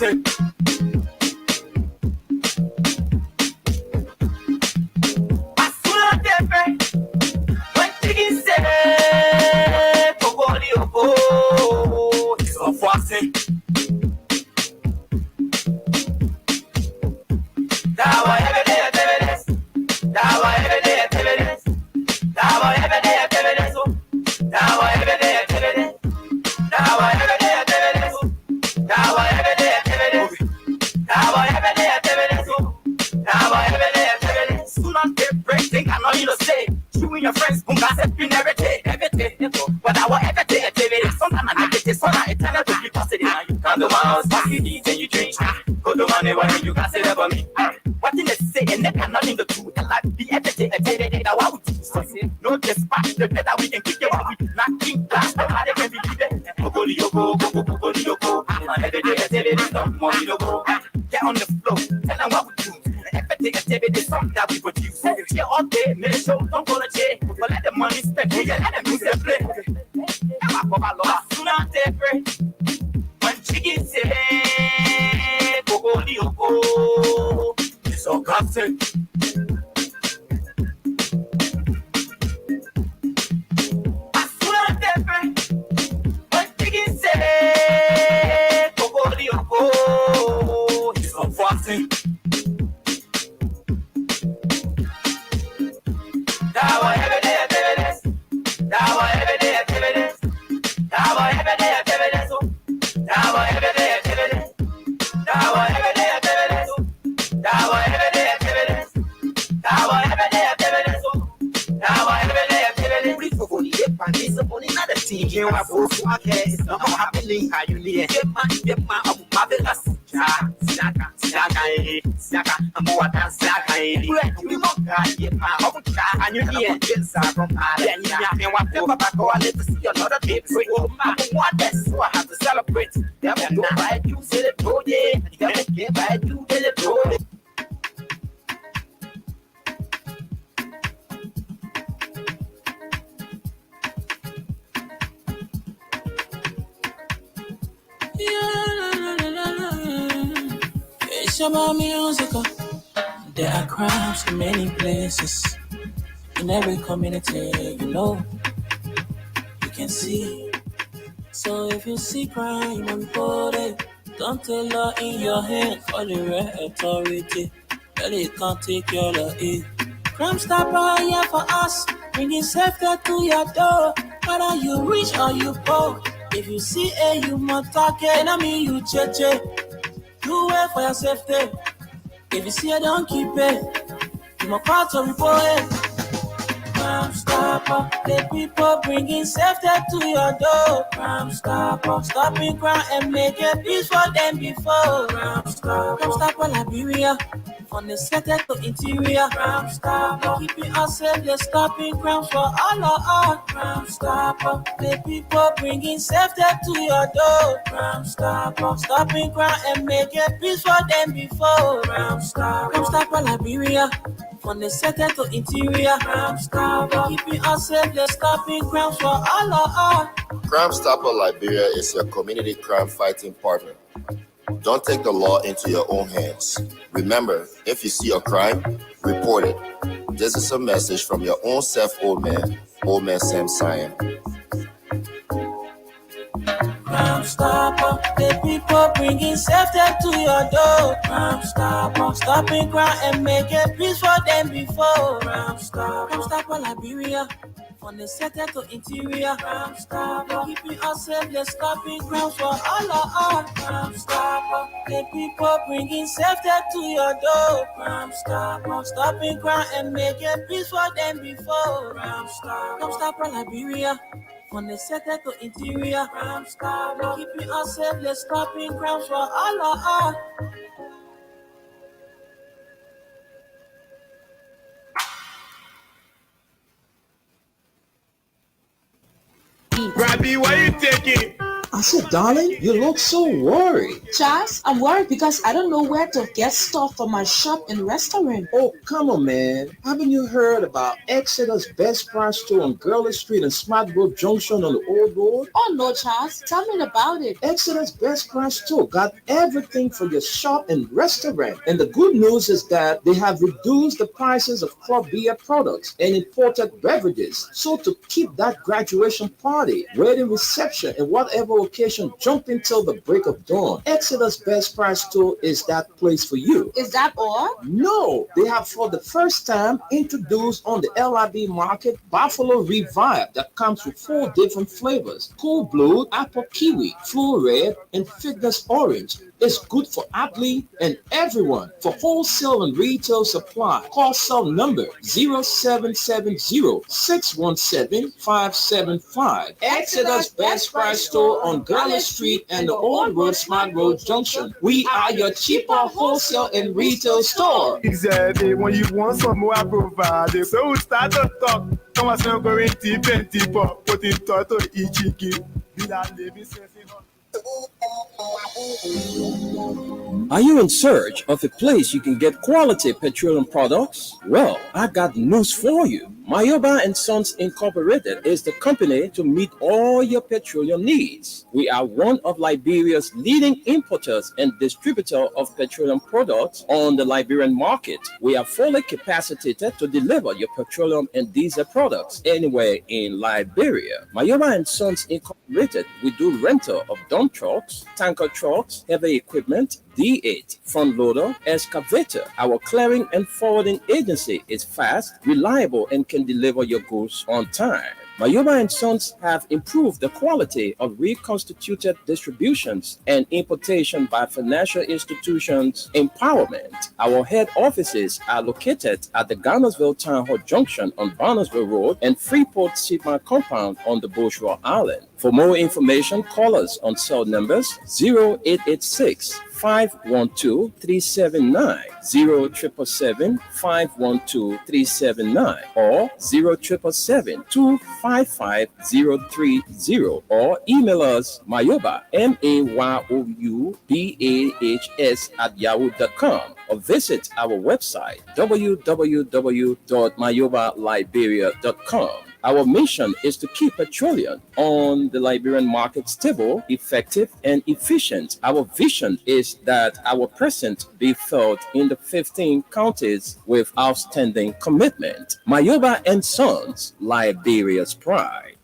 classic. Your friends, boom, that's it, been every day. But I want every day, sometimes I get this, so I tell her to be positive. You come to my house, you eat and you drink. Go to money, when you can say that for me. What did they say? And they cannot in the truth. And like the every day, that what we do. So, no despite the better we can kick it out. Not king class, but how they can be given. Go, get on the floor, tell them what we do. Every day, it's something that we produce. Here all day, make sure don't go to jail. But let the money spend, let them use their play. When chicken say, it's all constant. When chicken say, it's all fasting. You are full of case, no more happily. How you live? Get my marvelous. Saka, I'm more than Saka. You know, get my own child, and you hear this from Then you have me one paper back or I let to see another tip. So, what that's so I have to celebrate. Never do right, you say the toy, never get by, you get it toy. It's about music. There are crimes in many places. In every community, you know, you can see. So if you see crime, report it. Don't take law in your hand for the right authority. That it can't take your law in. Crime Stopper here for us, bringing safety to your door. Whether you rich or you poor. If you see a human target, I mean you check. You wait for your safety. If you see it, don't keep it. You must call to report it. Crime Stopper, the people bringing safety to your door. Crime Stopper, stopping crime and making peace for them before. Crime Stopper, Liberia. From the center to interior, Crime Stopper, keeping us safe, they're stopping crimes for all of us. Crime Stopper, the people bringing safety to your door. Crime Stopper, stopping crime and making peace for them before. Crime Stopper, Liberia. From the center to interior, Crime Stopper, keeping us safe, they're stopping crimes for all of us. Crime Stopper Liberia is your community crime fighting partner. Don't take the law into your own hands. Remember, if you see a crime, report it. This is a message from your own self, Old Man Sam Sion. Crime Stopper, the people bringing safety to your door. Crime Stopper, stopping crime and making peace for them before. Crime Stopper, Liberia. From the center to interior, Crime Stopper, keeping us safe, they're stopping crimes for all of us. Crime Stopper, the people bringing safety to your door. Crime Stopper, stopping crime and making peace for them before. Crime Stopper, Liberia. From the center to interior, Crime Stopper, keeping us safe, they're stopping crimes for all of us. Rabbi, why you taking? I said, darling, you look so worried. Charles, I'm worried because I don't know where to get stuff for my shop and restaurant. Oh, come on, man. Haven't you heard about Exeter's Best Price Store on Gurley Street and Smart Road Junction on the Old Road? Oh no, Charles, tell me about it. Exeter's Best Price Store got everything for your shop and restaurant. And the good news is that they have reduced the prices of crop beer products and imported beverages. So to keep that graduation party, wedding reception, and whatever occasion jumping till the break of dawn, Exeter's Best Price Store is that place for you. Is that all? No, they have for the first time introduced on the LIB market Buffalo Revive that comes with 4 different flavors: Cool Blue, Apple Kiwi, Full Red, and Fitness Orange. It's good for athlete and everyone. For wholesale and retail supply, call cell number 0770-617-575. Exeter's Best Price Store on Gurley Street and the Old Road Smart Road Junction. We are your cheaper wholesale and retail store. Exactly. When you want some more, I provide. So we start to talk. Come on, so going to 20 pop. Put it to each. Are you in search of a place you can get quality petroleum products? Well, I got news for you. Mayoba and Sons Incorporated is the company to meet all your petroleum needs. We are one of Liberia's leading importers and distributor of petroleum products on the Liberian market. We are fully capacitated to deliver your petroleum and diesel products anywhere in Liberia. Mayoba and Sons Incorporated, we do rental of dump trucks, tanker trucks, heavy equipment, D8, front loader, excavator. Our clearing and forwarding agency is fast, reliable, and can deliver your goods on time. Mayoba and Sons have improved the quality of reconstituted distributions and importation by financial institutions empowerment. Our head offices are located at the Garnersville Town Hall Junction on Barnesville Road and Freeport Sigma Compound on the Bushra Island. For more information, call us on cell numbers 0886 512-379, 0777-512-379, or 0777-255-030, or email us Mayoba, MAYOUBAHS @yahoo.com, or visit our website www.mayobaliberia.com. Our mission is to keep petroleum on the Liberian market stable, effective, and efficient. Our vision is that our presence be felt in the 15 counties with outstanding commitment. Mayoba and Sons, Liberia's pride.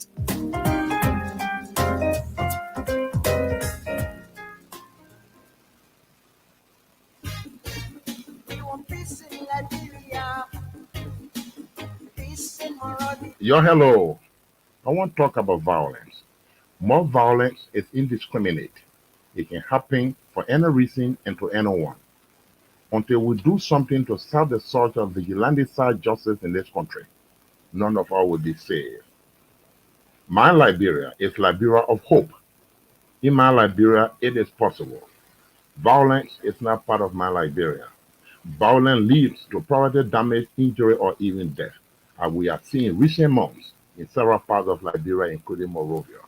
Hello. I want to talk about violence. More violence is indiscriminate. It can happen for any reason and to anyone. Until we do something to stop the sort of vigilante-side justice in this country, none of us will be saved. My Liberia is Liberia of hope. In my Liberia, it is possible. Violence is not part of my Liberia. Violence leads to property damage, injury, or even death, as we have seen in recent months in several parts of Liberia, including Monrovia.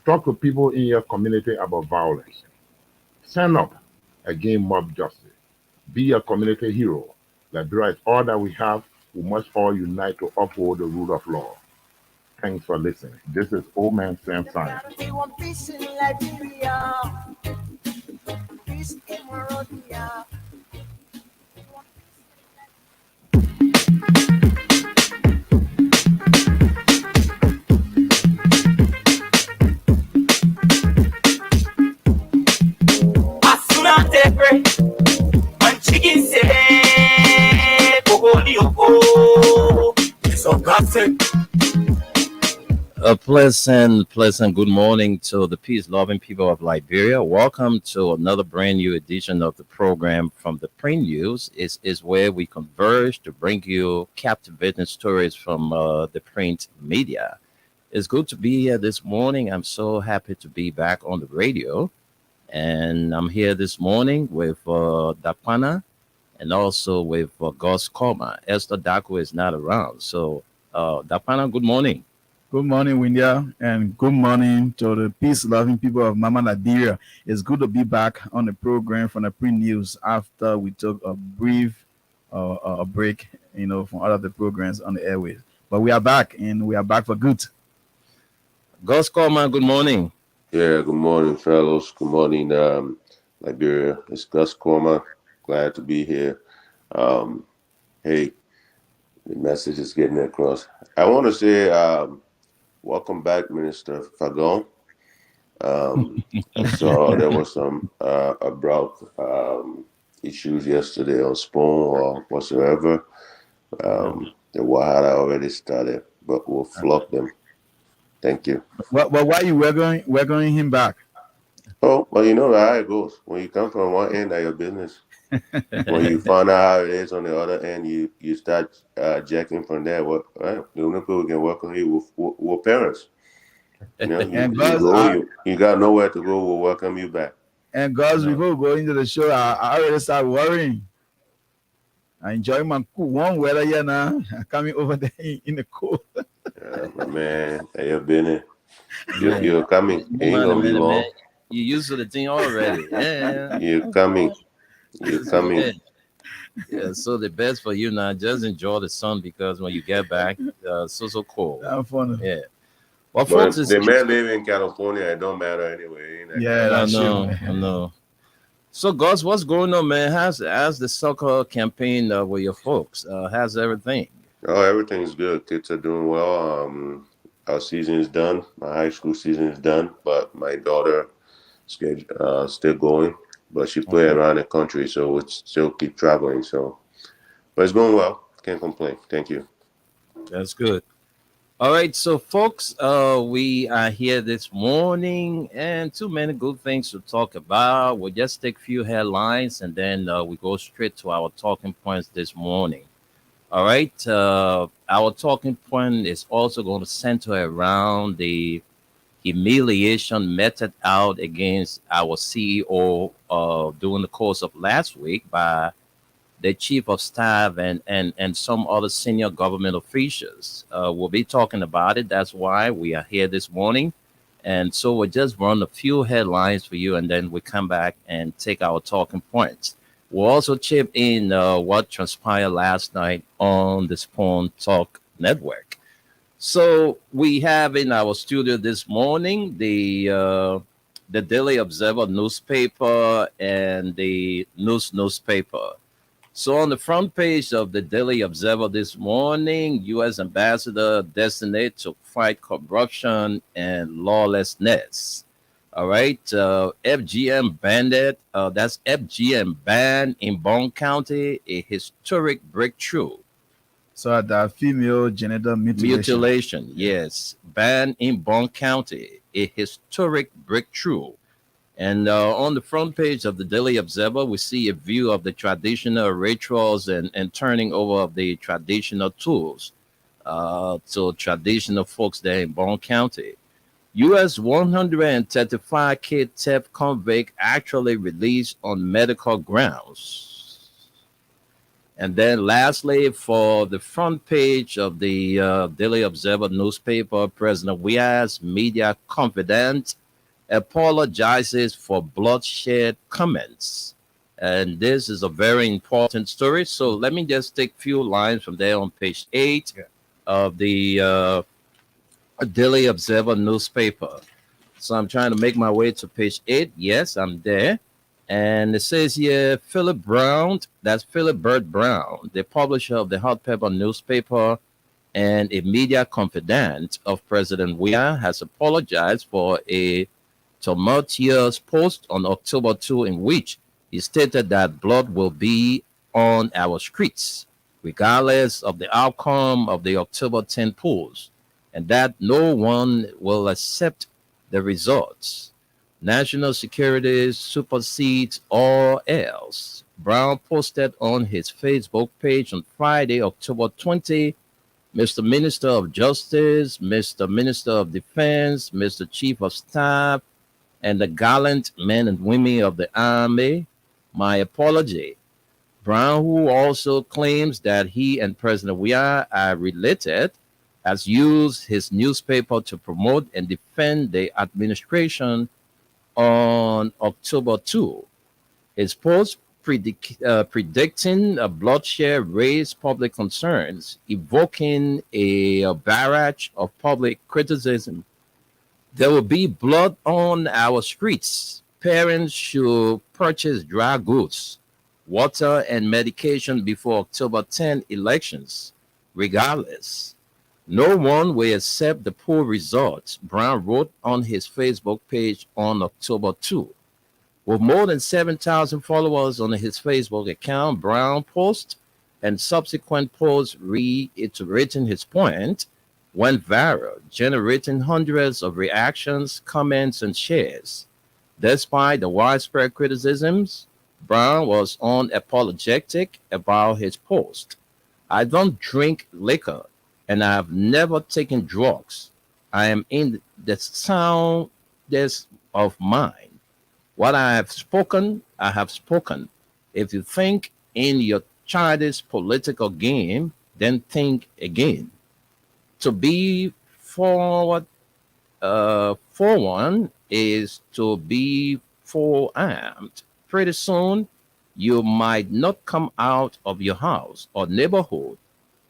Talk to people in your community about violence. Stand up against mob justice. Be a community hero. Liberia is all that we have. We must all unite to uphold the rule of law. Thanks for listening. This is Old Man Sam Science. A pleasant good morning to the peace-loving people of Liberia. Welcome to another brand new edition of the program from the Print News. Is where we converge to bring you captivating stories from the print media. It's good to be here this morning. I'm so happy to be back on the radio. And I'm here this morning with Dapana and also with Gus Koma. Esther Daku is not around. So, Dapana, good morning. Good morning, Windia, and good morning to the peace-loving people of Mama Liberia. It's good to be back on the program from the pre-news after we took a brief a break, from all of the programs on the airways. But we are back, and we are back for good. Gus Coleman, good morning. Yeah, good morning, fellows. Good morning, Liberia. It's Gus Corma. Glad to be here. Hey, the message is getting across. I want to say welcome back, Minister Fagon. I saw there was some abrupt issues yesterday on Spawn or whatsoever. The Wahada already started, but we'll flog them. Thank you. Well, why you welcoming him back? Oh, well, you know how it goes. When you come from one end of your business, when you find out how it is on the other end, you start jacking from there. What the only people who can welcome you were parents. You got nowhere to go. We'll welcome you back. And guys, before we go into the show, I already start worrying. I enjoy my warm weather here now. Coming over there in the cold. Yeah, man, you've been in. You're coming. Ain't gonna be long. You used to the thing already. Yeah. You're coming. You're coming. Yeah, so the best for you now, just enjoy the sun because when you get back, so cold. That's funny. Yeah. Well, folks, they may live in California. It don't matter anyway. Yeah, I know. So, Gus, what's going on, man? How's the soccer campaign with your folks? How's everything? Oh, everything's good. Kids are doing well. Our season is done. My high school season is done, but my daughter still going. But she play around the country, so we'll still keep traveling. So, but it's going well. Can't complain. Thank you. That's good. All right, so folks, we are here this morning, and too many good things to talk about. We'll just take a few headlines, and then we go straight to our talking points this morning. All right, our talking point is also going to center around the humiliation meted out against our CEO during the course of last week by the chief of staff and some other senior government officials. We'll be talking about it. That's why we are here this morning. And so we'll just run a few headlines for you, and then we come back and take our talking points. We'll also chip in what transpired last night on the Spawn Talk Network. So we have in our studio this morning the Daily Observer newspaper and the newspaper. So on the front page of the Daily Observer this morning, U.S. Ambassador designated to fight corruption and lawlessness. All right, FGM bandit, that's FGM ban in Bond County, a historic breakthrough. So that female genital mutilation. Yes, ban in Bond County, a historic breakthrough. And on the front page of the Daily Observer, we see a view of the traditional rituals and turning over of the traditional tools to traditional folks there in Bond County. U.S. 135K theft convict actually released on medical grounds. And then lastly, for the front page of the Daily Observer newspaper, President Weah's media confidant apologizes for bloodshed comments. And this is a very important story. So let me just take a few lines from there on page 8 of the Daily Observer newspaper. So I'm trying to make my way to page 8. Yes, I'm there. And it says here, Philip Brown, that's Philip Burt Brown, the publisher of the Hot Pepper newspaper and a media confidant of President Weah, has apologized for a tumultuous post on October 2 in which he stated that blood will be on our streets, regardless of the outcome of the October 10 polls, and that no one will accept the results. National security supersedes all else. Brown posted on his Facebook page on Friday, October 20, Mr. Minister of Justice, Mr. Minister of Defense, Mr. Chief of Staff, and the gallant men and women of the Army, my apology. Brown, who also claims that he and President Weah are related, has used his newspaper to promote and defend the administration on October 2. His post predicting a bloodshed raised public concerns, evoking a barrage of public criticism. There will be blood on our streets. Parents should purchase dry goods, water, and medication before October 10 elections, regardless. No one will accept the poor results, Brown wrote on his Facebook page on October 2. With more than 7,000 followers on his Facebook account, Brown post and subsequent posts reiterating his point went viral, generating hundreds of reactions, comments, and shares. Despite the widespread criticisms, Brown was unapologetic about his post. I don't drink liquor, and I have never taken drugs. I am in the soundness of mind. What I have spoken, I have spoken. If you think in your childish political game, then think again. To be forward, for one is to be forearmed. Pretty soon, you might not come out of your house or neighborhood.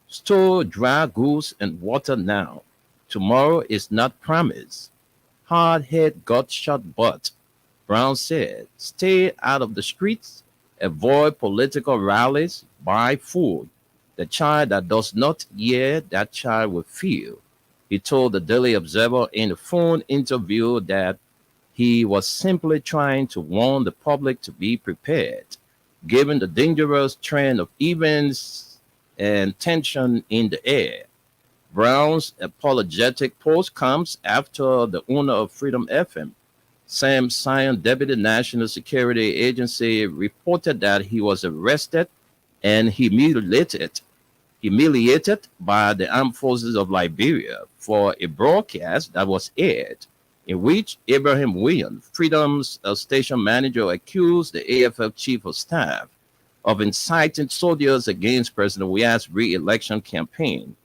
Store dry goods and water now. Tomorrow is not promised. Hard head got shot butt. Brown said, stay out of the streets, avoid political rallies, buy food. The child that does not hear, that child will feel. He told the Daily Observer in a phone interview that he was simply trying to warn the public to be prepared, given the dangerous trend of events and tension in the air. Brown's apologetic post comes after the owner of Freedom FM, Sam Sion, Deputy National Security Agency, reported that he was arrested and humiliated by the armed forces of Liberia for a broadcast that was aired in which Abraham Williams, Freedom's station manager, accused the AFF chief of staff of inciting soldiers against President Weah's re-election campaign.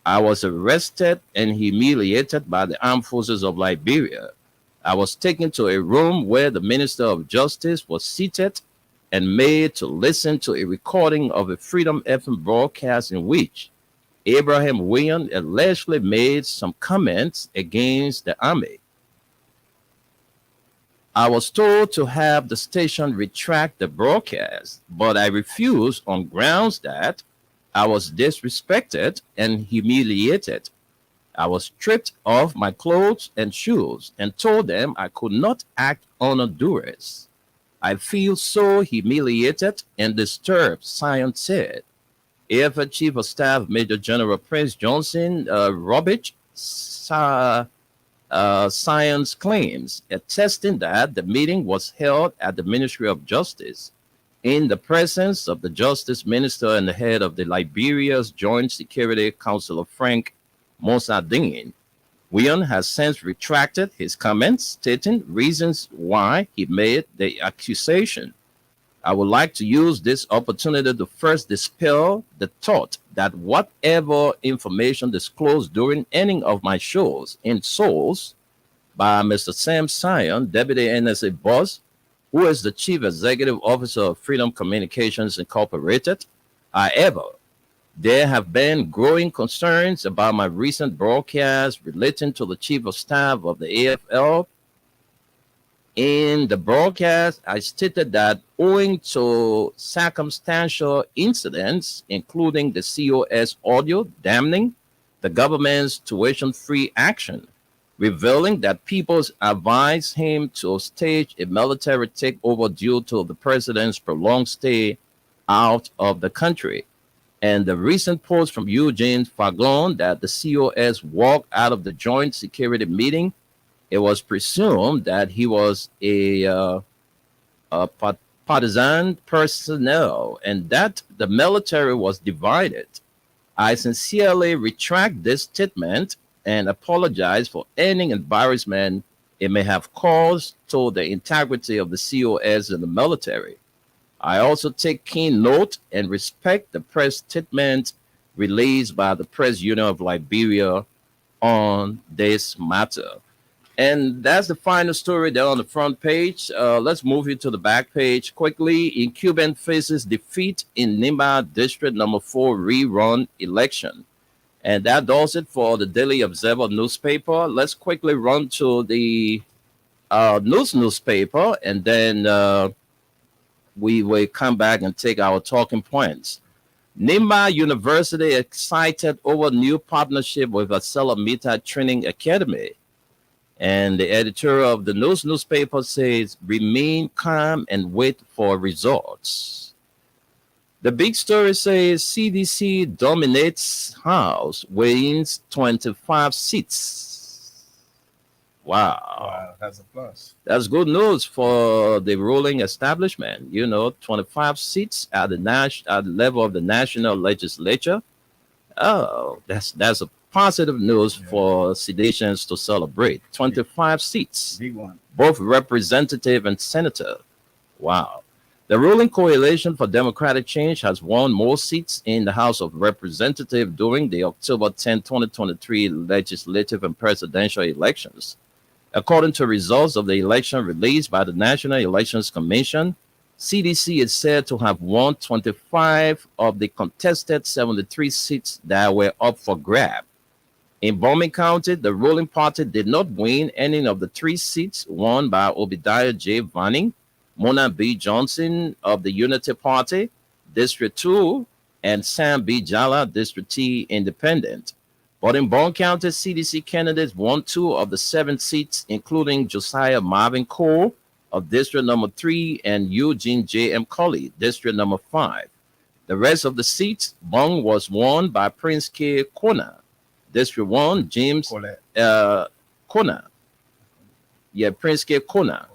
I was arrested and humiliated by the armed forces of Liberia. I was taken to a room where the Minister of Justice was seated and made to listen to a recording of a Freedom FM broadcast in which Abraham Williams allegedly made some comments against the army. I was told to have the station retract the broadcast, but I refused on grounds that I was disrespected and humiliated. I was stripped of my clothes and shoes and told them I could not act under duress. I feel so humiliated and disturbed, Sion said. AFF Chief of Staff Major General Prince Johnson Robich Sion's claims, attesting that the meeting was held at the Ministry of Justice in the presence of the Justice Minister and the head of the Liberia's Joint Security Council, Frank Mossadegh. Williams has since retracted his comments, stating reasons why he made the accusation. I would like to use this opportunity to first dispel the thought that whatever information disclosed during any of my shows in Souls by Mr. Sam Sion, Deputy NSA boss, who is the Chief Executive Officer of Freedom Communications Incorporated. However, there have been growing concerns about my recent broadcast relating to the Chief of Staff of the AFL. In the broadcast, I stated that owing to circumstantial incidents, including the COS audio damning the government's tuition-free action, revealing that people advised him to stage a military takeover due to the president's prolonged stay out of the country. And the recent post from Eugene Fagon that the COS walked out of the joint security meeting, it was presumed that he was a partisan personnel and that the military was divided. I sincerely retract this statement and apologize for any embarrassment it may have caused to the integrity of the COS and the military. I also take keen note and respect the press statement released by the Press Union of Liberia on this matter. And that's the final story there on the front page. Let's move it to the back page quickly. Incumbent faces defeat in Nimba District number 4 rerun election. And that does it for the Daily Observer newspaper. Let's quickly run to the newspaper, and then we will come back and take our talking points. Nimba University excited over new partnership with ArcelorMittal Training Academy. And the editor of the newspaper says, remain calm and wait for results. The big story says CDC dominates House, wins 25 seats. Wow, that's a plus. That's good news for the ruling establishment. 25 seats at the level of the national legislature. Oh, that's a positive news for Sedations to celebrate. 25 seats, big one, both representative and senator. Wow. The ruling coalition for democratic change has won more seats in the House of Representatives during the October 10, 2023 legislative and presidential elections. According to results of the election released by the National Elections Commission, CDC is said to have won 25 of the contested 73 seats that were up for grab. In Bowman County, the ruling party did not win any of the 3 seats won by Obadiah J. Vanning, Mona B. Johnson of the Unity Party, District 2, and Sam B. Jala, District T, Independent. But in Bowman County, CDC candidates won 2 of the 7 seats, including Josiah Marvin Cole of District number 3 and Eugene J. M. Colley, District number 5. The rest of the seats, Bung was won by Prince K. Kona, District 1, James Kona. Yeah, Prince K. Kona.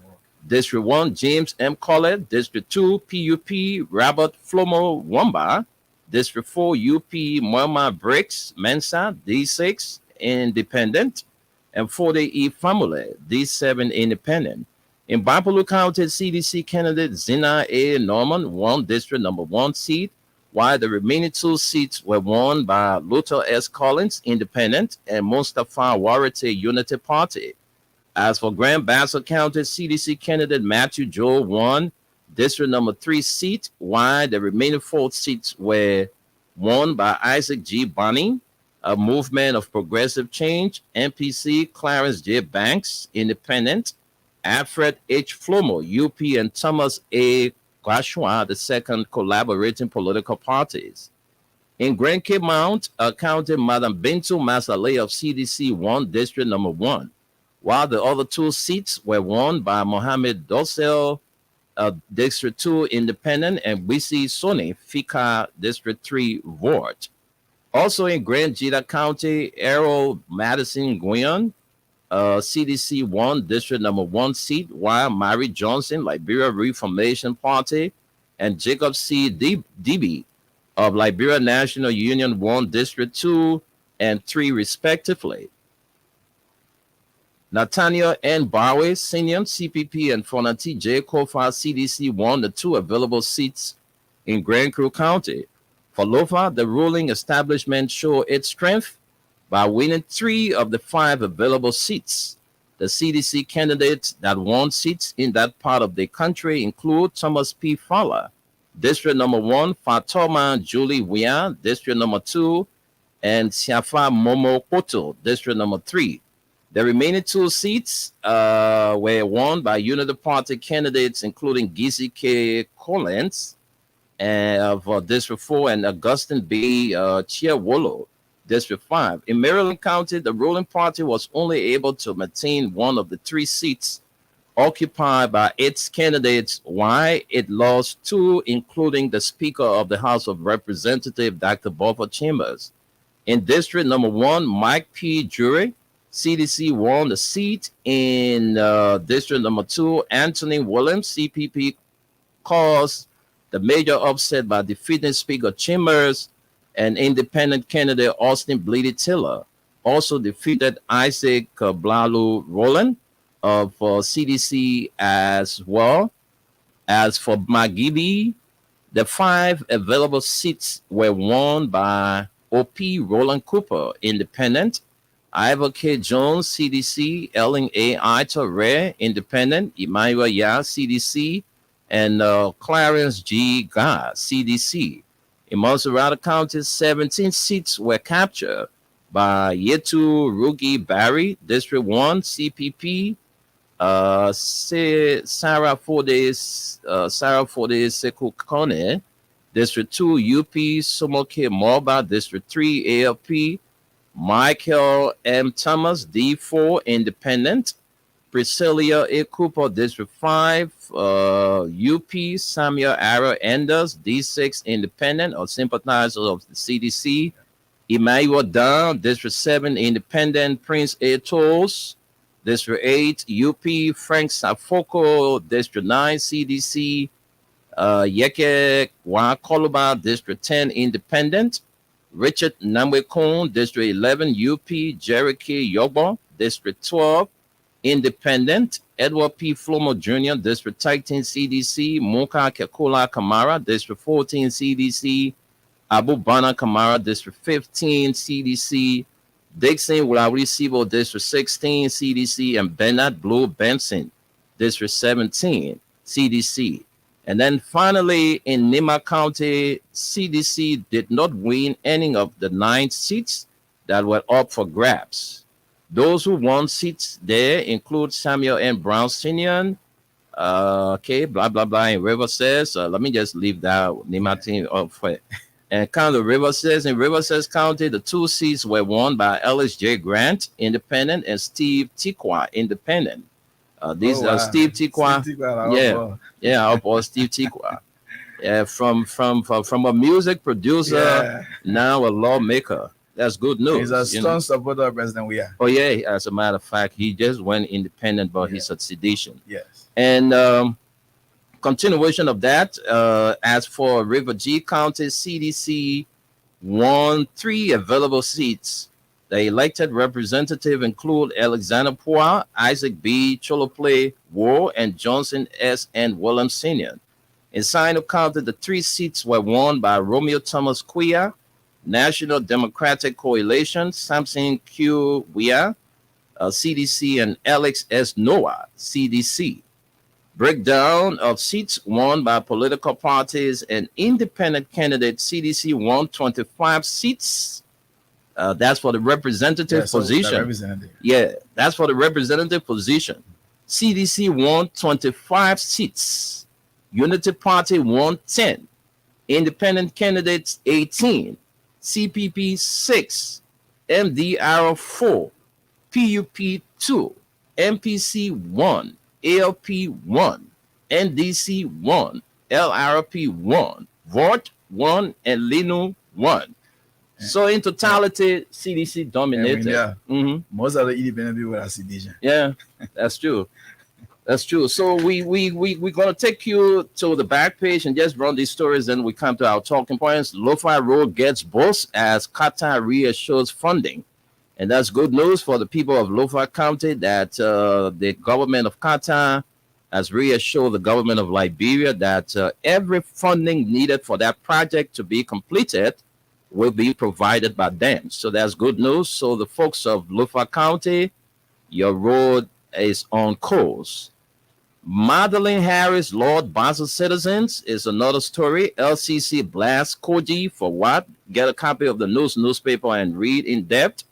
District 1, James M. Collett. District 2, PUP, Robert Flomo Wamba. District 4, UP, Muammar Briggs Mensa, D6, Independent. And 40E Family, D7, Independent. In Bapalo County, CDC candidate Zina A. Norman won District number 1 seat, while the remaining 2 seats were won by Luther S. Collins, Independent, and Mustafa Warate, Unity Party. As for Grand Bassa County, CDC candidate Matthew Joe won District number 3 seat, while the remaining 4 seats were won by Isaac G. Bonny, a Movement of Progressive Change, MPC Clarence J. Banks, Independent, Alfred H. Flomo, UP, and Thomas A. Kwashwa, the second collaborating political parties. In Grand Cape Mount County, Madam Bintu Masaleh of CDC won District number 1, while the other 2 seats were won by Mohammed Dossel, District 2 Independent, and Wisi Soni, Fika, District 3 Ward. Also in Grand Jita County, Errol Madison Guion, CDC won District number 1 seat, while Mary Johnson, Liberia Reformation Party, and Jacob C. Debe of Liberia National Union won District 2 and 3 respectively. Nathaniel N. Barwe, Senior, CPP, and Fonati J. Kofa, CDC won the 2 available seats in Grand Crew County. For Lofa, the ruling establishment showed its strength by winning 3 of the 5 available seats. The CDC candidates that won seats in that part of the country include Thomas P. Fowler, District number 1, Fatoma Julie Wia, District number 2, and Siafa Momo Koto, District number 3. The remaining 2 seats were won by Unity Party candidates, including Gizi K. Collins of District 4 and Augustine B. Chiawolo, District 5. In Maryland County, the ruling party was only able to maintain 1 of the 3 seats occupied by its candidates, while it lost 2, including the Speaker of the House of Representatives, Dr. Buffer Chambers. In District number 1, Mike P. Jury, CDC won the seat. In District number 2, Anthony Williams, CPP, caused the major upset by defeating Speaker Chambers, and independent candidate Austin Bleedy Taylor also defeated Isaac Blalu Roland of CDC as well. As for Magibi, the 5 available seats were won by OP Roland Cooper, Independent. Ivor K. Jones, CDC. Ellen A. Ita Ray, Independent. Emmanuel Ya, CDC. And Clarence G. Ga, CDC. In Monserrate County, 17 seats were captured by Yetu Rugi Barry, District 1, CPP. Sarah Fordes Sekou Kone, District 2, UP. Somoke Moba, District 3, ALP. Michael M. Thomas, D4, Independent. Priscilla A. Cooper, District 5, UP. Samuel Ara Enders, D6, Independent, or sympathizer of the CDC. Emmanuel Down, District 7, Independent. Prince A. Tolls, District 8, UP. Frank Safoko, District 9, CDC. Yeke Wa Koluba, District 10, Independent. Richard Namwekon, District 11, UP. Jericho Yobo, District 12, Independent. Edward P. Flomo Jr., District 13, CDC. Moka Kekula Kamara, District 14, CDC. Abu Bana Kamara, District 15, CDC. Dixon Wulawi Sibo, District 16, CDC. And Bernard Blue Benson, District 17, CDC. And then finally, in Nima County, CDC did not win any of the 9 seats that were up for grabs. Those who won seats there include Samuel N. Brown Sr., okay, blah, blah, blah, in River says, let me just leave that Nima team up for it. And County River says, in River says County, the 2 seats were won by Ellis J. Grant, Independent, and Steve Tikwa, Independent. These are Steve Tikwa. Up or Steve Tikwa. Yeah, from a music producer, now a lawmaker. That's good news. He's a strong supporter of President Weah. Oh yeah, as a matter of fact, he just went independent, but he's a sedition. Yes. And continuation of that, as for River G County, CDC won 3 available seats. The elected representative include Alexander Poa, Isaac B. Cholople War, and Johnson S. N. Williams Sr. In Sino County, the 3 seats were won by Romeo Thomas Quia, National Democratic Coalition, Samson Q. Weah, CDC, and Alex S. Noah, CDC. Breakdown of seats won by political parties and independent candidates. CDC won 25 seats. That's for the representative position. That's for the representative position. CDC won 25 seats. Unity Party won 10. Independent candidates 18. CPP 6. MDR 4. PUP 2. MPC 1. ALP 1. NDC 1. LRP 1. VORT 1. And LINU 1. So in totality, CDC dominated. Most of the independent people are sedition. Yeah, that's true. That's true. So we're gonna take you to the back page and just run these stories, and we come to our talking points. Lo-Fi Road gets boost as Qatar reassures funding, and that's good news for the people of Lo-Fi County that the government of Qatar has reassured the government of Liberia that every funding needed for that project to be completed will be provided by them. So that's good news. So the folks of Lo-Fi County, your road is on course. Madeline Harris, Lord Basel citizens is another story. LCC blasts Koji for what? Get a copy of the newspaper and read in depth.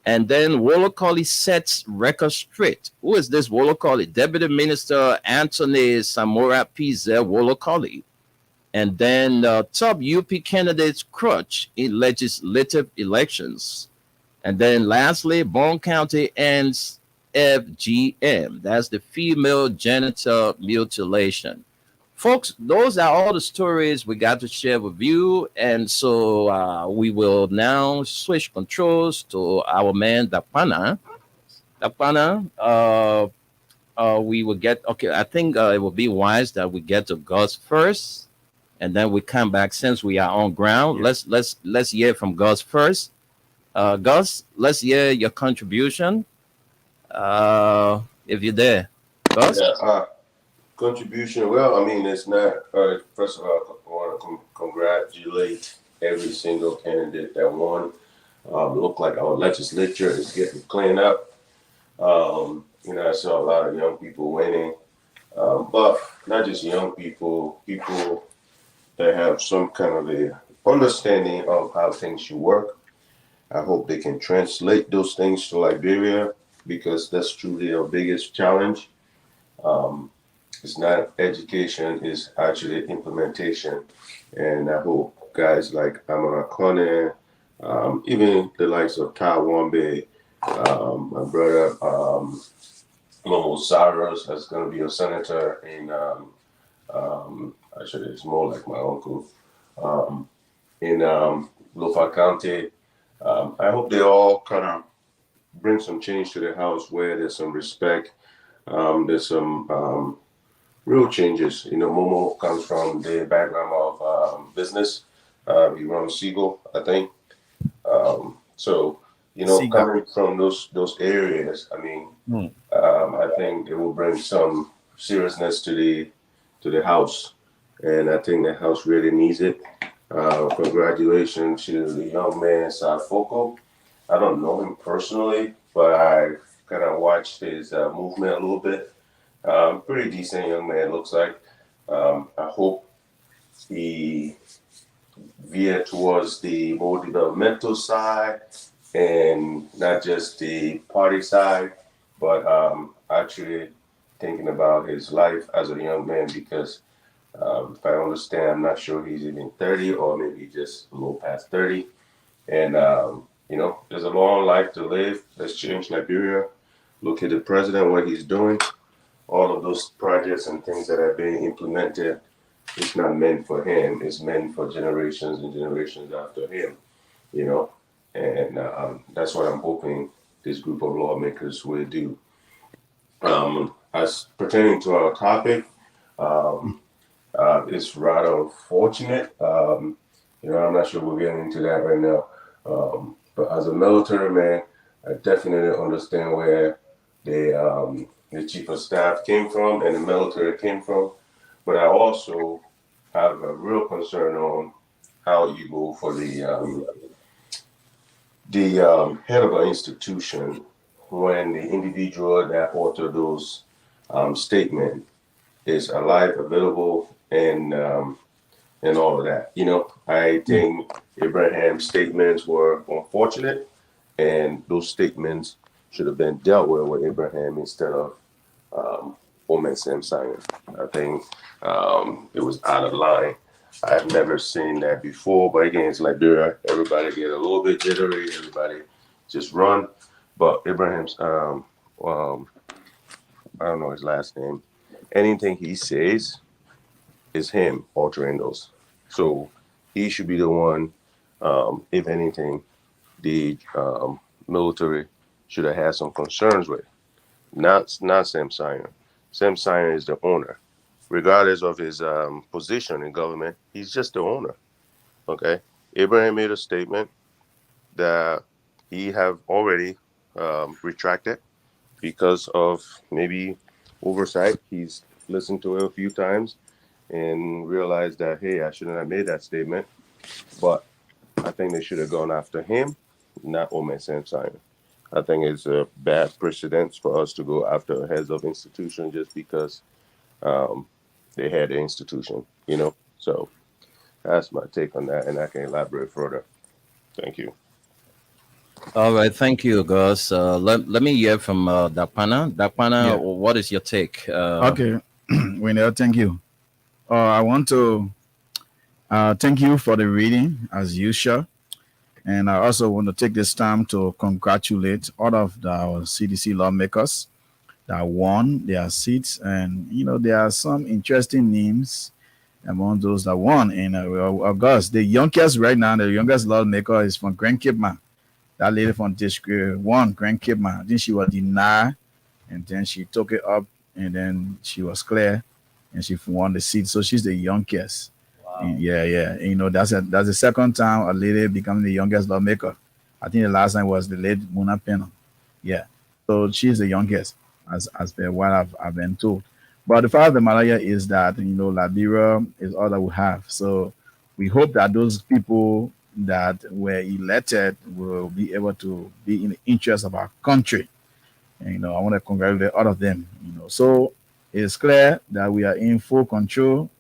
And then Wolokoli sets record straight. Who is this Wolokoli? Deputy Minister Anthony Samora P.Z. Wolokoli. And then top UP candidates crutch in legislative elections. And then lastly, Bone County ends FGM. That's the female genital mutilation. Folks, those are all the stories we got to share with you. And so we will now switch controls to our man, Dapana. Dapana, we will get, okay, I think it will be wise that we get to Gus first. And then we come back since we are on ground. Yeah. Let's hear from Gus first. Gus, let's hear your contribution. If you're there, Gus. Yeah, contribution. Well, I mean, it's not. First of all, I want to congratulate every single candidate that won. Look like our legislature is getting cleaned up. I saw a lot of young people winning, but not just young people, people that have some kind of a understanding of how things should work. I hope they can translate those things to Liberia because that's truly our biggest challenge. It's not education, it's actually implementation. And I hope guys like Amara Kone, even the likes of Tai Wambe, my brother Momo Saros, that's going to be a senator in, actually, it's more like my uncle, in Lofa County. I hope they all kind of bring some change to the house where there's some respect, there's some real changes. Momo comes from the background of business. He runs Siegel, I think. So, coming from those areas, I mean, I think it will bring some seriousness to the house, and I think the house really needs it. Congratulations to the young man, Safoko. I don't know him personally, but I kind of watched his movement a little bit. Pretty decent young man, looks like. I hope he veer towards the more developmental side and not just the party side, but actually thinking about his life as a young man because if I understand, I'm not sure he's even 30 or maybe just a little past 30. And, there's a long life to live. Let's change Liberia. Look at the president, what he's doing. All of those projects and things that are being implemented, it's not meant for him. It's meant for generations and generations after him, And that's what I'm hoping this group of lawmakers will do. As pertaining to our topic, it's rather unfortunate. I'm not sure we'll get into that right now. But as a military man, I definitely understand where the chief of staff came from and the military came from. But I also have a real concern on how you go for the head of an institution when the individual that authored those statements is alive, available, and all of that. I think Abraham's statements were unfortunate, and those statements should have been dealt with Abraham instead of Omen Sam Simon. I think it was out of line. I've never seen that before, but again, it's Liberia. Everybody get a little bit jittery. Everybody just run. But Abraham's, I don't know his last name. Anything he says is him altering those. So he should be the one, if anything, the military should have had some concerns with. Not Sam Simon. Sam Simon is the owner. Regardless of his position in government, he's just the owner. Okay? Abraham made a statement that he have already retracted because of maybe oversight. He's listened to it a few times and realized that, hey, I shouldn't have made that statement. But I think they should have gone after him, not Omen Sam Simon. I think it's a bad precedent for us to go after heads of institution just because they had the institution, So that's my take on that, and I can elaborate further. Thank you. All right, thank you, Gus. Let me hear from Dakpana. Dakpana, what is your take? Okay, Winner, thank you. I want to thank you for the reading, as usual. And I also want to take this time to congratulate all of our CDC lawmakers that won their seats. And, there are some interesting names among those that won. And August, the youngest right now, the youngest lawmaker is from Grand Cape Man. That lady from District 1, Grand Cape Man. I think she was denied, and then she took it up, and then she was clear, and she won the seat. So she's the youngest. Wow. Yeah. That's the second time a lady becoming the youngest lawmaker. I think the last time was the late Muna Pena. Yeah. So she's the youngest, as per what I've been told. But the fact of the matter is that, Liberia is all that we have. So we hope that those people that were elected will be able to be in the interest of our country. And, I want to congratulate all of them. So it's clear that we are in full control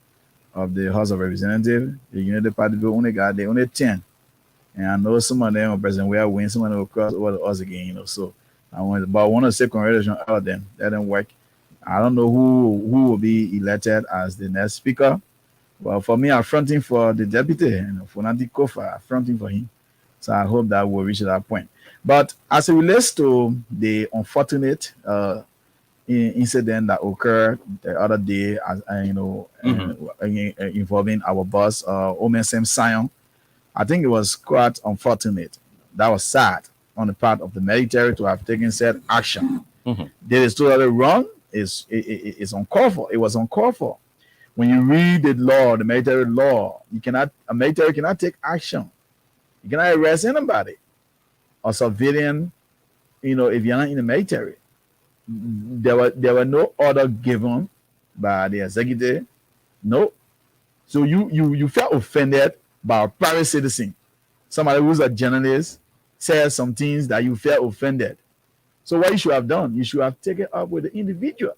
of the House of Representatives. The United Party will only got they only 10. And I know some of them are President we are winning, some of them will cross over to us again, So I want to say congratulations to all of them. Let them work. I don't know who will be elected as the next speaker. Well, for me, I'm fronting for the deputy, for Nandi Kofa, I'm fronting for him. So I hope that we'll reach that point. But as it relates to the unfortunate incident that occurred the other day, involving our boss, Omensem Sion, I think it was quite unfortunate. That was sad on the part of the military to have taken said action. Mm-hmm. That is totally wrong. It's uncalled for. It was uncalled for. When you read the law, the military law, a military cannot take action. You cannot arrest anybody or civilian, if you're not in the military. There were no order given by the executive. No. So you felt offended by a private citizen. Somebody who's a journalist says some things that you felt offended. So what you should have done, you should have taken up with the individual.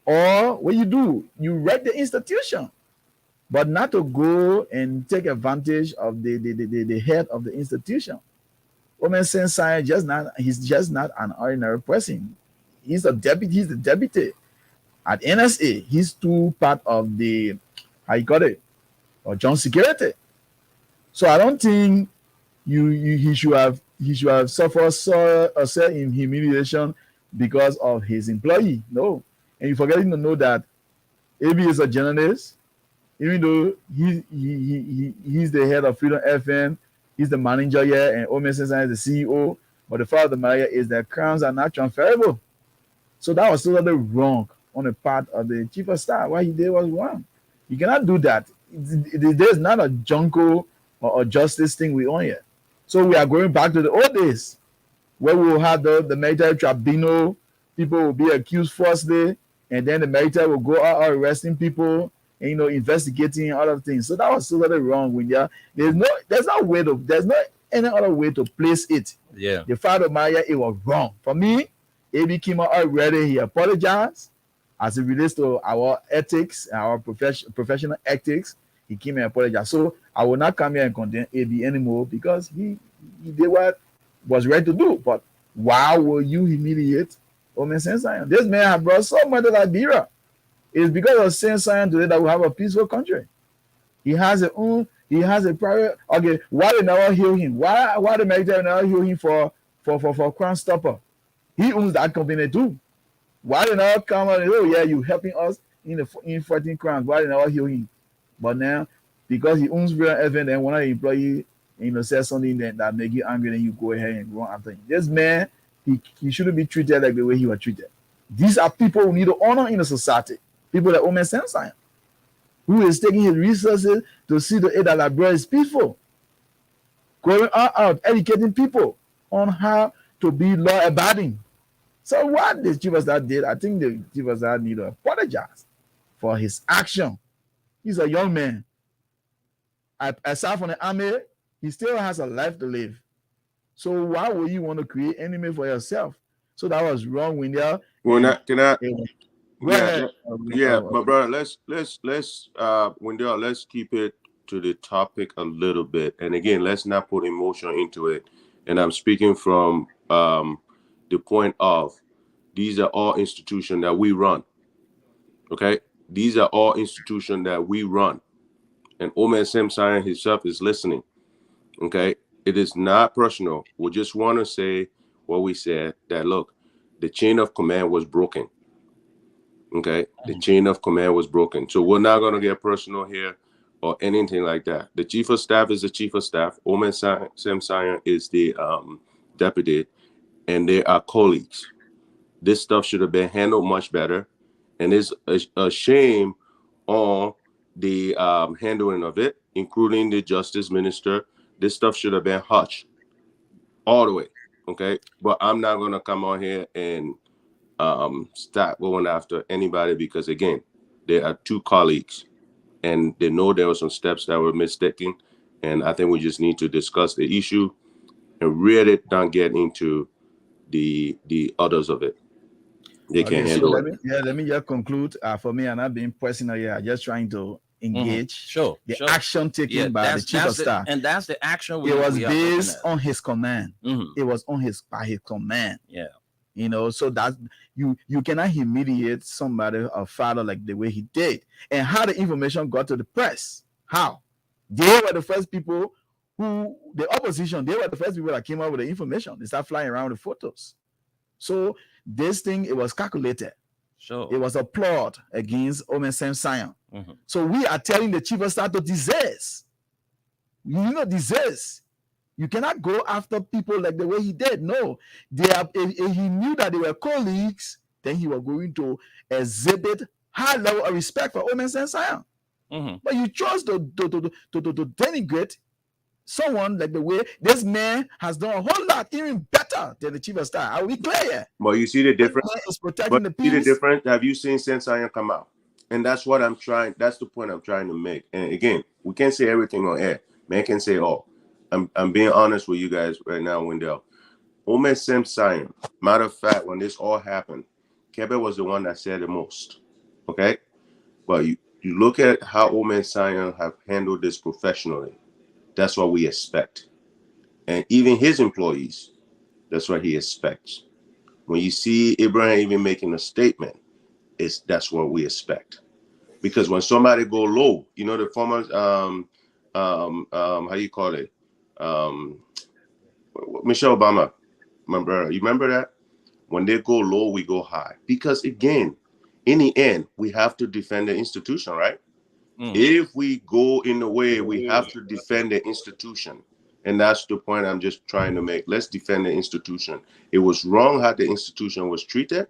Or what you wreck the institution, but not to go and take advantage of the head of the institution. Omensem Sion he's just not an ordinary person. He's the deputy at NSA. He's too part of the or John Security. So I don't think he should have suffered a certain humiliation because of his employee. No. And you're forgetting to know that AB is a journalist, even though he's the head of Freedom FM, he's the manager here, and Omensem Sion is the CEO. But the fact of the matter is that crimes are not transferable. So that was totally wrong on the part of the chief of staff. What he did was wrong. You cannot do that. There's not a junko or a justice thing we own here. So we are going back to the old days where we will have the military tribunal, people will be accused falsely, and then the military will go out arresting people and investigating other things. So that was totally wrong. When there's no any other way to place it. Yeah. The fact of Maya, it was wrong. For me, AB came out already. He apologized as it relates to our ethics, our professional ethics. He came and apologized. So I will not come here and condemn AB anymore because he did what was right to do. But why will you humiliate Omensem Sion? This man has brought so much to Liberia. It's because of Omensem Sion today that we have a peaceful country. He has a private. Okay, why they never heal him? Why the military never heal him for Crime Stopper? He owns that company too. Why they never come out and you helping us in fighting crimes? Why they never heal him? But now, because he owns Freedom FM, and one of the employees, says something that make you angry, then you go ahead and run after him. This man, he shouldn't be treated like the way he was treated. These are people who need to honor in the society. People like Omensem Sion, who is taking his resources to see to it that Liberia is peaceful. Going out, educating people on how to be law-abiding. So what the chief of staff did, I think the chief of staff need to apologize for his action. He's a young man. Aside from the army, he still has a life to live. So why would you want to create enemy for yourself? So that was wrong when they're. Well, can I? Yeah, but brother, let's Wendell, let's keep it to the topic a little bit. And again, let's not put emotion into it. And I'm speaking from the point of these are all institutions that we run. Okay? These are all institutions that we run. And Omensem Sion himself is listening. Okay? It is not personal. We just want to say what we said, that look, the chain of command was broken. Okay? The chain of command was broken. So we're not going to get personal here or anything like that. The chief of staff is the chief of staff. Omensem Sion is the deputy, and they are colleagues. This stuff should have been handled much better. And it's a shame on the handling of it, including the justice minister. This stuff should have been hushed all the way, okay? But I'm not going to come on here and start going after anybody because, again, there are two colleagues. and they know there were some steps that were mistaken. And I think we just need to discuss the issue and really not get into the others of it. They can't handle it. Let me just conclude. For me, I'm not being personal here. I'm just trying to engage the action taken by the chief of staff. And that's the action it was based on his command. It was by his command. Yeah. You know, so that you cannot humiliate somebody, a father, like the way he did. And how the information got to the press. How? They were the first people who, the opposition, they were the first people that came up with the information. They started flying around the photos. So this thing, it was calculated. Sure. It was a plot against Omen Sam Sion. So we are telling the chief of staff to desist. You know, desist. You cannot go after people like the way he did. No, he knew that they were colleagues. Then he was going to exhibit high level of respect for Omen Sam Sion. But you chose to denigrate someone like the way this man has done a whole lot, even better than the chief of staff. Are we clear? But you see the difference. Is protecting the peace. See the difference. Have you seen Sam Sion come out? And that's what I'm trying. That's the point I'm trying to make. And again, we can't say everything on air. Man can say all. I'm being honest with you guys right now, Wendell. Omen Sam Sion. Matter of fact, when this all happened, Kebe was the one that said the most. Okay, but you look at how Omen Sion have handled this professionally. That's what we expect. And even his employees, that's what he expects. When you see Abraham even making a statement, that's what we expect. Because when somebody go low, you know, the former, how do you call it? Michelle Obama, you remember that? When they go low, we go high. Because again, in the end, we have to defend the institution, right? If we go in the way, we have to defend the institution. And that's the point I'm just trying to make. Let's defend the institution. It was wrong how the institution was treated.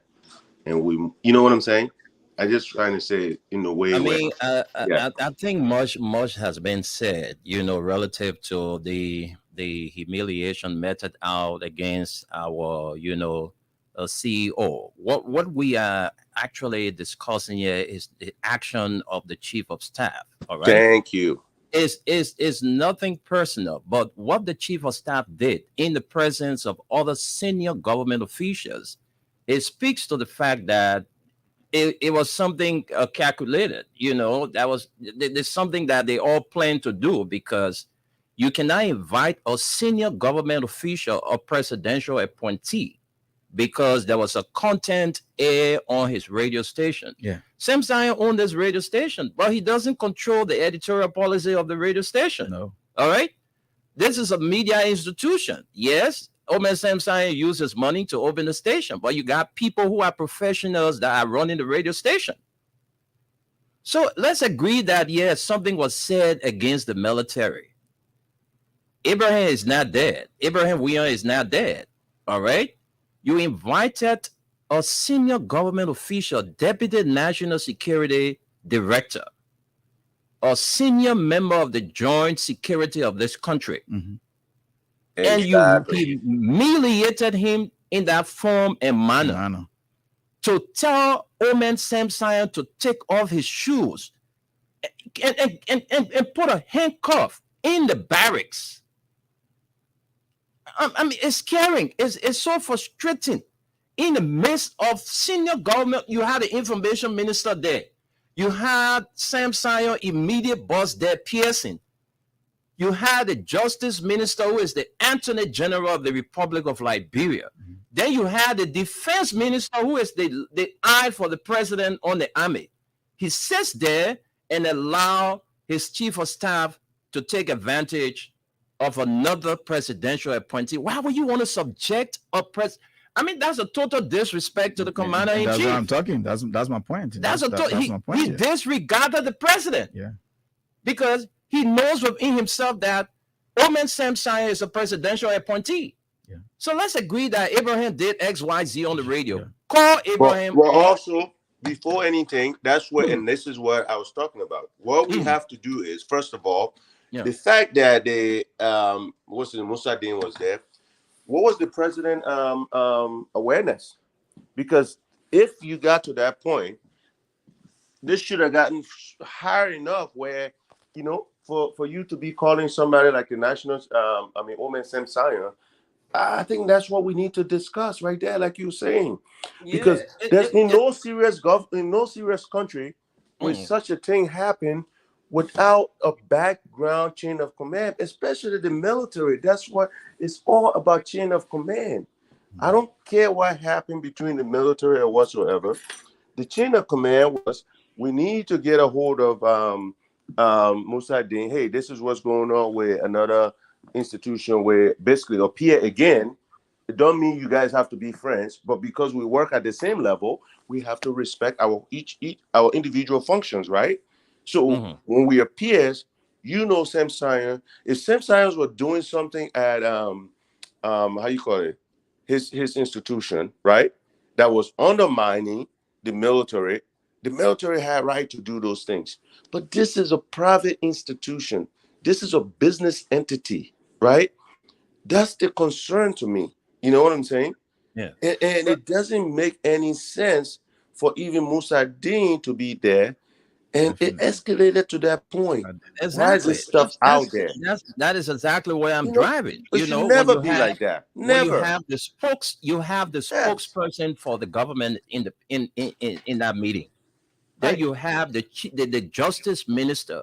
And you know what I'm saying? I just trying to say it in the way. I think much has been said, you know, relative to the humiliation meted out against our, you know, CEO. What we are actually discussing here is the action of the chief of staff. All right. Thank you. Is nothing personal, but what the chief of staff did in the presence of other senior government officials, it speaks to the fact that it was something calculated. You know, there's something that they all plan to do, because you cannot invite a senior government official or presidential appointee because there was a content air on his radio station. Yeah. Sam Sion owned this radio station, but he doesn't control the editorial policy of the radio station. No. All right. This is a media institution. Yes, Omen Sam Sion uses money to open the station, but you got people who are professionals that are running the radio station. So let's agree that, yes, something was said against the military. Abraham is not dead. Abraham Weon is not dead. All right. You invited a senior government official, Deputy National Security Director, a senior member of the joint security of this country. And you humiliated him in that form and manner. To tell Omen Sam Sion to take off his shoes and put a handcuff in the barracks. I mean, it's scaring. It's so frustrating. In the midst of senior government, you had the information minister there. You had Sam Sion, immediate boss there, Pearson. You had the justice minister, who is the Attorney General of the Republic of Liberia. Then you had the defense minister, who is the eye for the president on the army. He sits there and allow his chief of staff to take advantage of another presidential appointee. Why would you want to subject a I mean, that's a total disrespect to the commander-in-chief. That's what I'm talking. That's my point. That's my point. He disregarded the president. Yeah. Because he knows within himself that Omen Sam Sion is a presidential appointee. Yeah. So let's agree that Abraham did X, Y, Z on the radio. Yeah. Call Abraham. Well, also, before anything, that's what, and this is what I was talking about. What we have to do is, first of all, the fact that Mossadegh was there, what was the president awareness? Because if you got to that point, this should have gotten higher enough where, you know, for you to be calling somebody like the national, Omen Sam Sion, I think that's what we need to discuss right there, like you were saying, because there's in no serious country where such a thing happen without a background chain of command, especially the military. That's what it's all about, chain of command. I don't care what happened between the military or whatsoever. The chain of command was, we need to get a hold of Mossadegh. Hey, this is what's going on with another institution where basically appear again. It don't mean you guys have to be friends, but because we work at the same level, we have to respect our our individual functions, right? So when we are peers, you know, Sam Sion, if Sam Sions were doing something at how you call it, his institution, right, that was undermining the military had right to do those things. But this is a private institution. This is a business entity, right? That's the concern to me. You know what I'm saying? Yeah. And it doesn't make any sense for even Mossadegh to be there. And it escalated to that point. Exactly. Why is this stuff out there? That is exactly where I'm You know, driving. it You should know, never when be you have, like that. when Never. you have the spokesperson for the government in that meeting. Then you have the justice minister,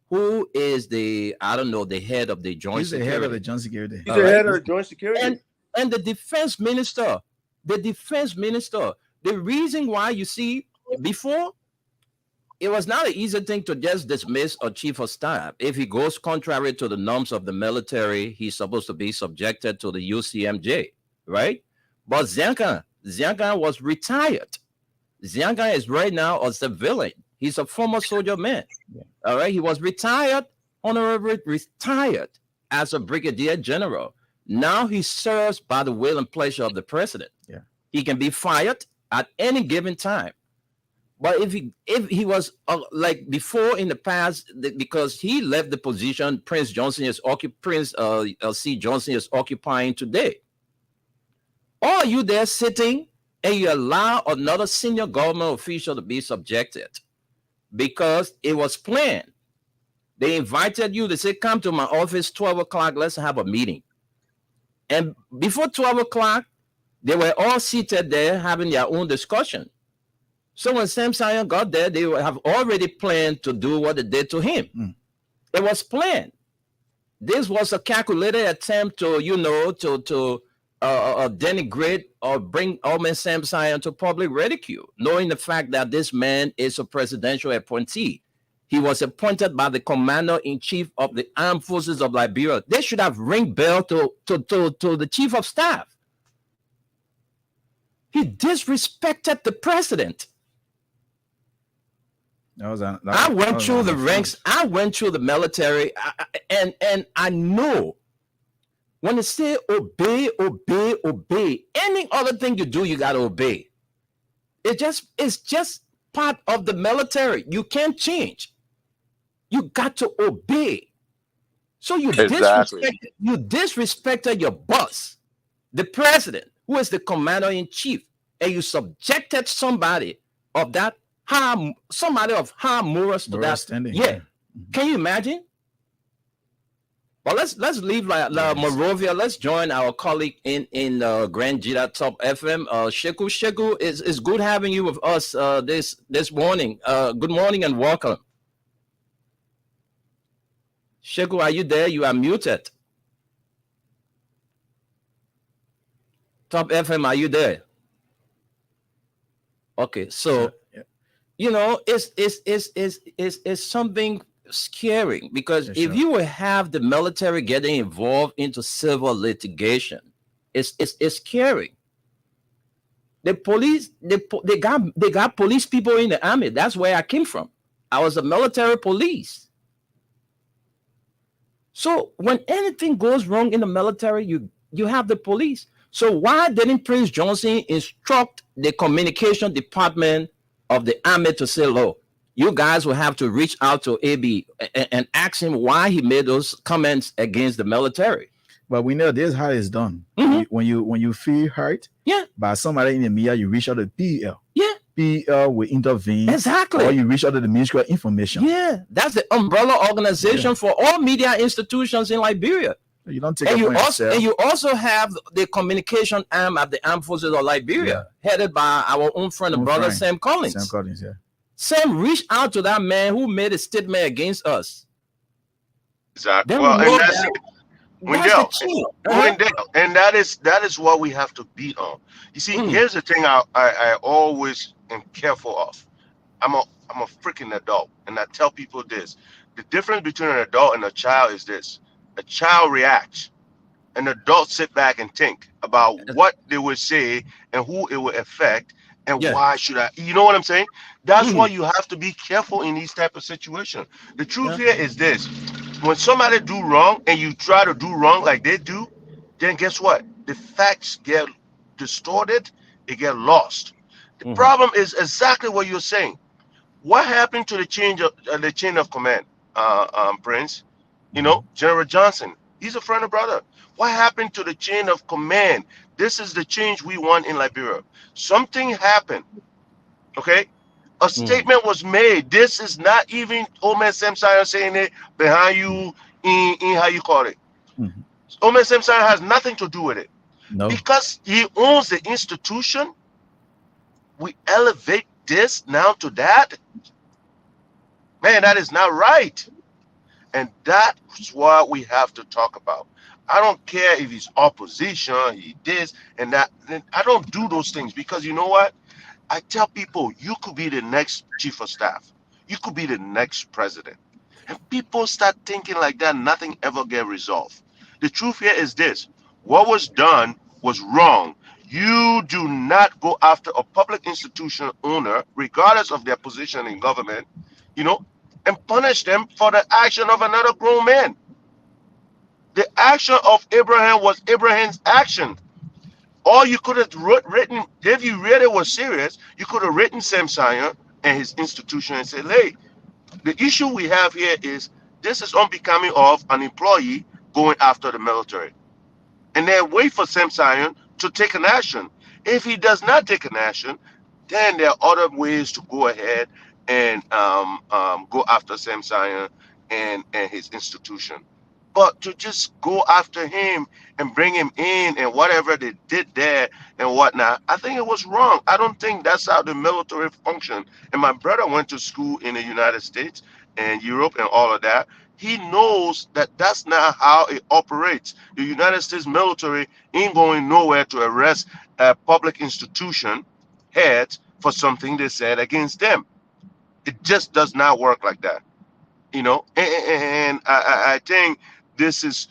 who is the head of the joint He's the security. head of the joint security. He's the head of the joint security. And the defense minister. The reason why, you see, before, it was not an easy thing to just dismiss a chief of staff. If he goes contrary to the norms of the military, he's supposed to be subjected to the UCMJ, right? But Zianka was retired. Zianka is right now a civilian. He's a former soldier man. Yeah. All right. He was retired, honorably retired as a brigadier general. Now he serves by the will and pleasure of the president. Yeah. He can be fired at any given time. But if he was like before in the past, because he left the position Prince C. Johnson is occupying today. Or are you there sitting and you allow another senior government official to be subjected? Because it was planned. They invited you. They said, come to my office, 12 o'clock, let's have a meeting. And before 12 o'clock, they were all seated there having their own discussion. So when Sam Sion got there, they have already planned to do what they did to him. It was planned. This was a calculated attempt to, denigrate or bring Omen Sam Sion to public ridicule, knowing the fact that this man is a presidential appointee. He was appointed by the commander-in-chief of the armed forces of Liberia. They should have ring bell to the chief of staff. He disrespected the president. I went through the ranks. I went through the military, and I know when they say obey, obey, obey. Any other thing you do, you gotta obey. It's just part of the military. You can't change. You got to obey. So you disrespected your boss, the president, who is the commander-in-chief, and you subjected somebody of that high morals to that standing. Yeah. Can you imagine? Well, let's leave Monrovia. Let's join our colleague in Grand Jita Top FM. Sheku, it's good having you with us this morning. Good morning and welcome. Sheku, are you there? You are muted. Top FM, are you there? Okay, so it's something scary, because if you will have the military getting involved into civil litigation, it's scary. The police, they got police people in the army. That's where I came from. I was a military police. So when anything goes wrong in the military, you have the police. So why didn't Prince Johnson instruct the communication department of the army to say, look, you guys will have to reach out to AB and ask him why he made those comments against the military? But we know this is how it's done. When you feel hurt by somebody in the media, you reach out to PL. Yeah. CPL will intervene. Exactly. Or you reach out to the Ministry of Information. Yeah, that's the umbrella organization for all media institutions in Liberia. You don't take And it you upon also yourself. and you also have the communication arm at the Armed Forces of Liberia, headed by our own friend and brother Sam Collins. Sam Collins, yeah. Sam reached out to that man who made a statement against us. Exactly. Then Well, we and know that's that it. that's the key. Wendell, and that is what we have to beat on. You see, here's the thing I always am careful of. I'm a freaking adult, and I tell people this: the difference between an adult and a child is this: a child reacts, an adult sit back and think about what they would say and who it would affect and why should I. You know what I'm saying? That's why you have to be careful in these type of situations. The truth here is this: when somebody do wrong and you try to do wrong like they do, then guess what? The facts get distorted. It get lost. The problem is exactly what you're saying. What happened to the chain of command, Prince? You know, General Johnson. He's a friend of brother. What happened to the chain of command? This is the change we want in Liberia. Something happened. Okay, a statement was made. This is not even Omer Semsaya saying it behind you in how you call it. Omer Semsaya has nothing to do with it. No. Because he owns the institution, we elevate this now to that. Man, that is not right. And that's what we have to talk about. I don't care if he's opposition, he this and that. I don't do those things because you know what? I tell people you could be the next chief of staff. You could be the next president. And people start thinking like that, nothing ever get resolved. The truth here is this: what was done was wrong. You do not go after a public institution owner, regardless of their position in government, you know, and punish them for the action of another grown man. The action of Abraham was Abraham's action. Or you could have written, if you really were serious, you could have written Sam Sion and his institution and said, hey, the issue we have here is this is unbecoming of an employee going after the military. And then wait for Sam Sion to take an action. If he does not take an action, then there are other ways to go ahead and go after Sam Sion and his institution. But to just go after him and bring him in and whatever they did there and whatnot, I think it was wrong. I don't think that's how the military function. And my brother went to school in the United States and Europe and all of that. He knows that that's not how it operates. The United States military ain't going nowhere to arrest a public institution heads for something they said against them. It just does not work like that, you know. And I think this is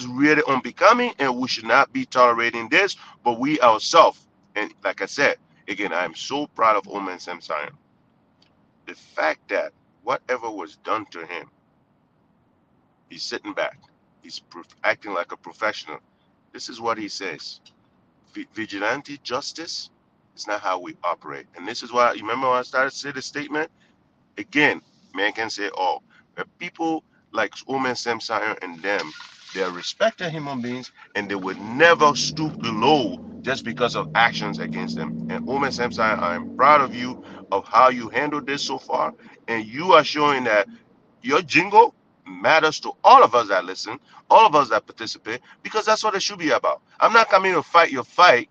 really unbecoming, and we should not be tolerating this. But we ourselves, and like I said again, I am so proud of Omen Samsayan. The fact that whatever was done to him, he's sitting back, he's acting like a professional. This is what he says: vigilante justice is not how we operate. And this is why, you remember when I started to say the statement again, man can say, oh, people like Omen Samsayan and them, they're respected human beings and they would never stoop below just because of actions against them. And Omen Samsayan, I'm proud of you of how you handled this so far. And you are showing that your jingle matters to all of us that listen, all of us that participate, because that's what it should be about. I'm not coming to fight your fight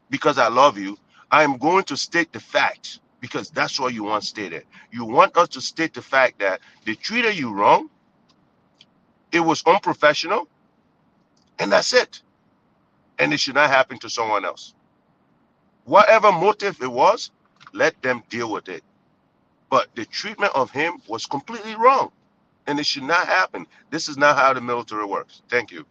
because I love you. I'm going to state the facts because that's what you want stated. You want us to state the fact that they treated you wrong, it was unprofessional, and that's it. And it should not happen to someone else. Whatever motive it was, let them deal with it. But the treatment of him was completely wrong, and it should not happen. This is not how the military works. Thank you.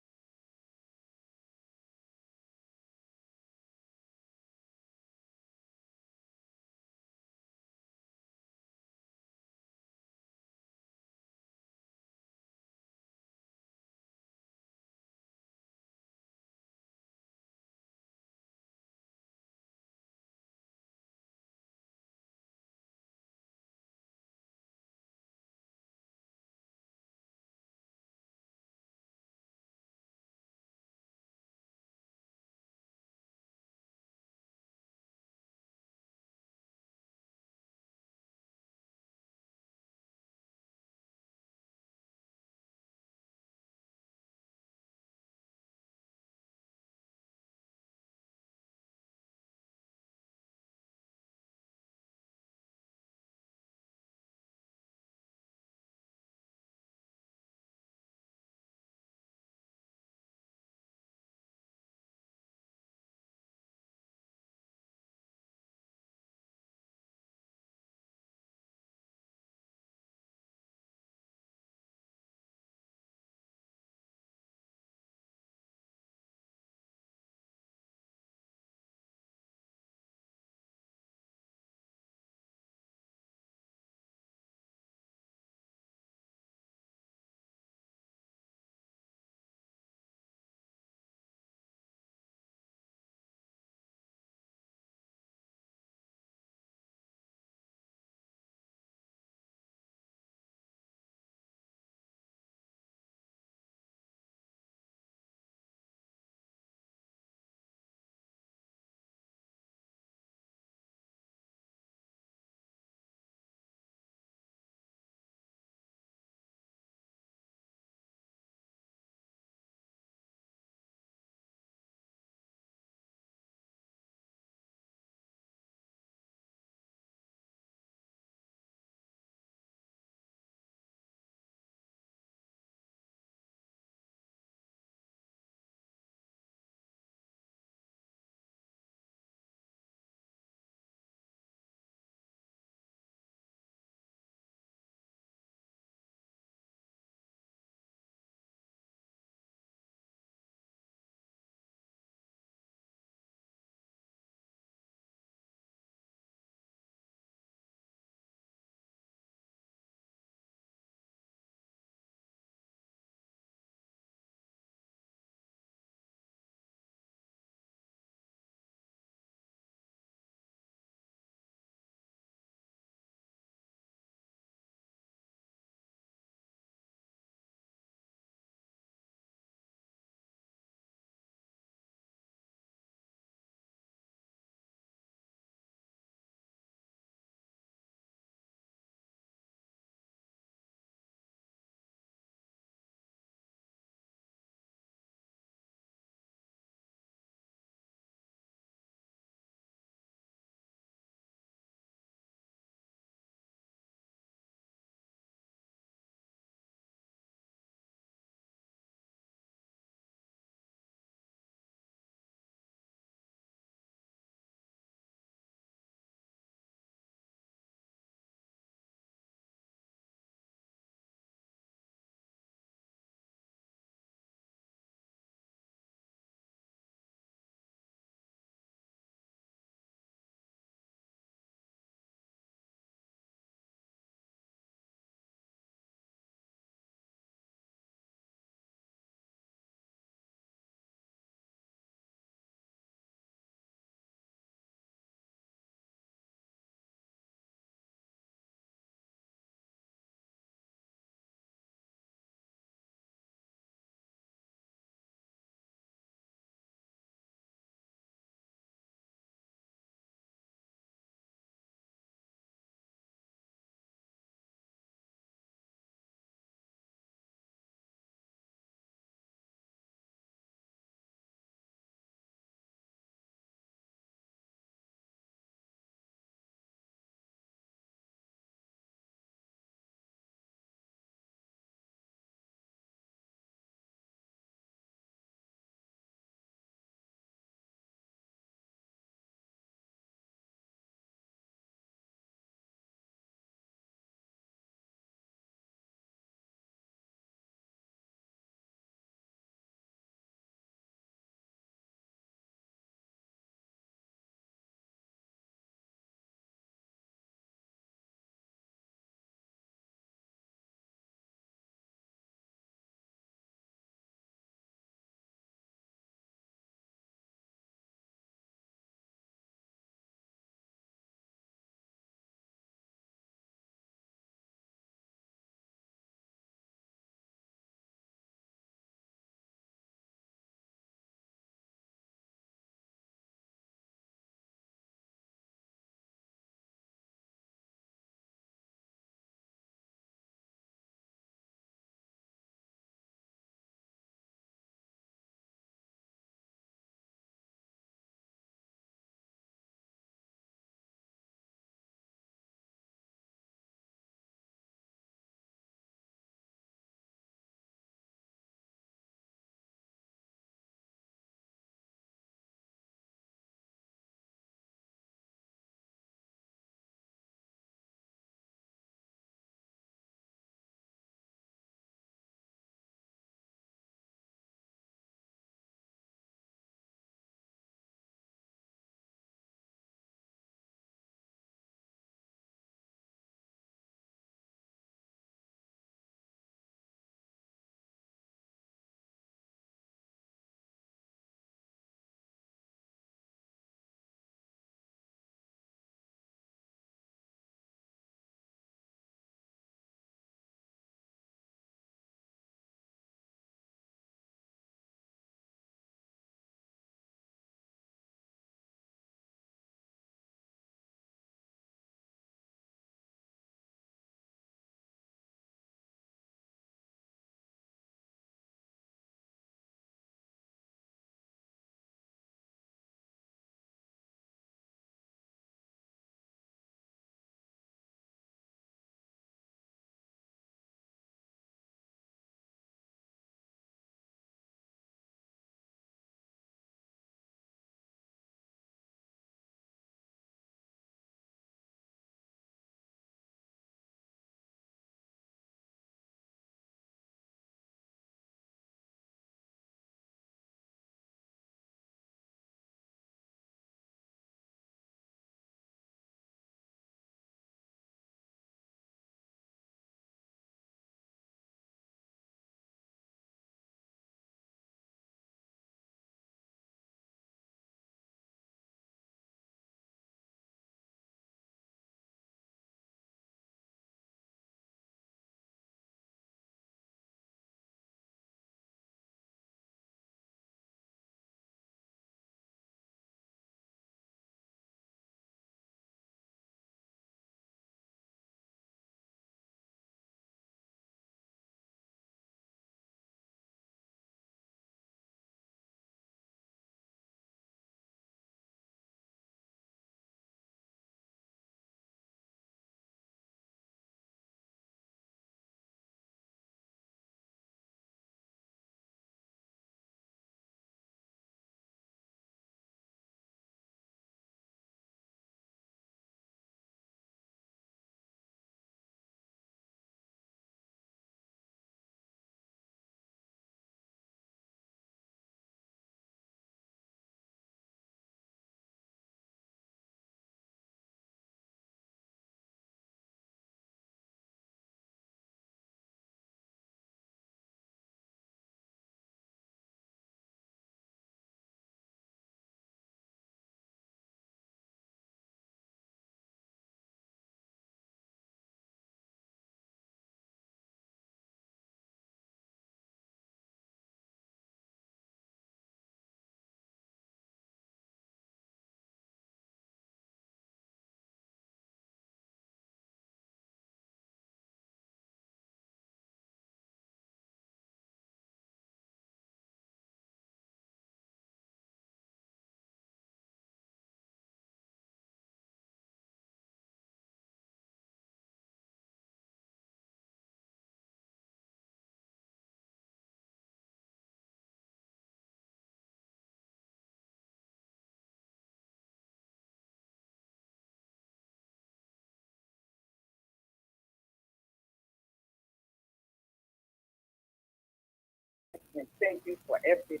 and thank you for everything.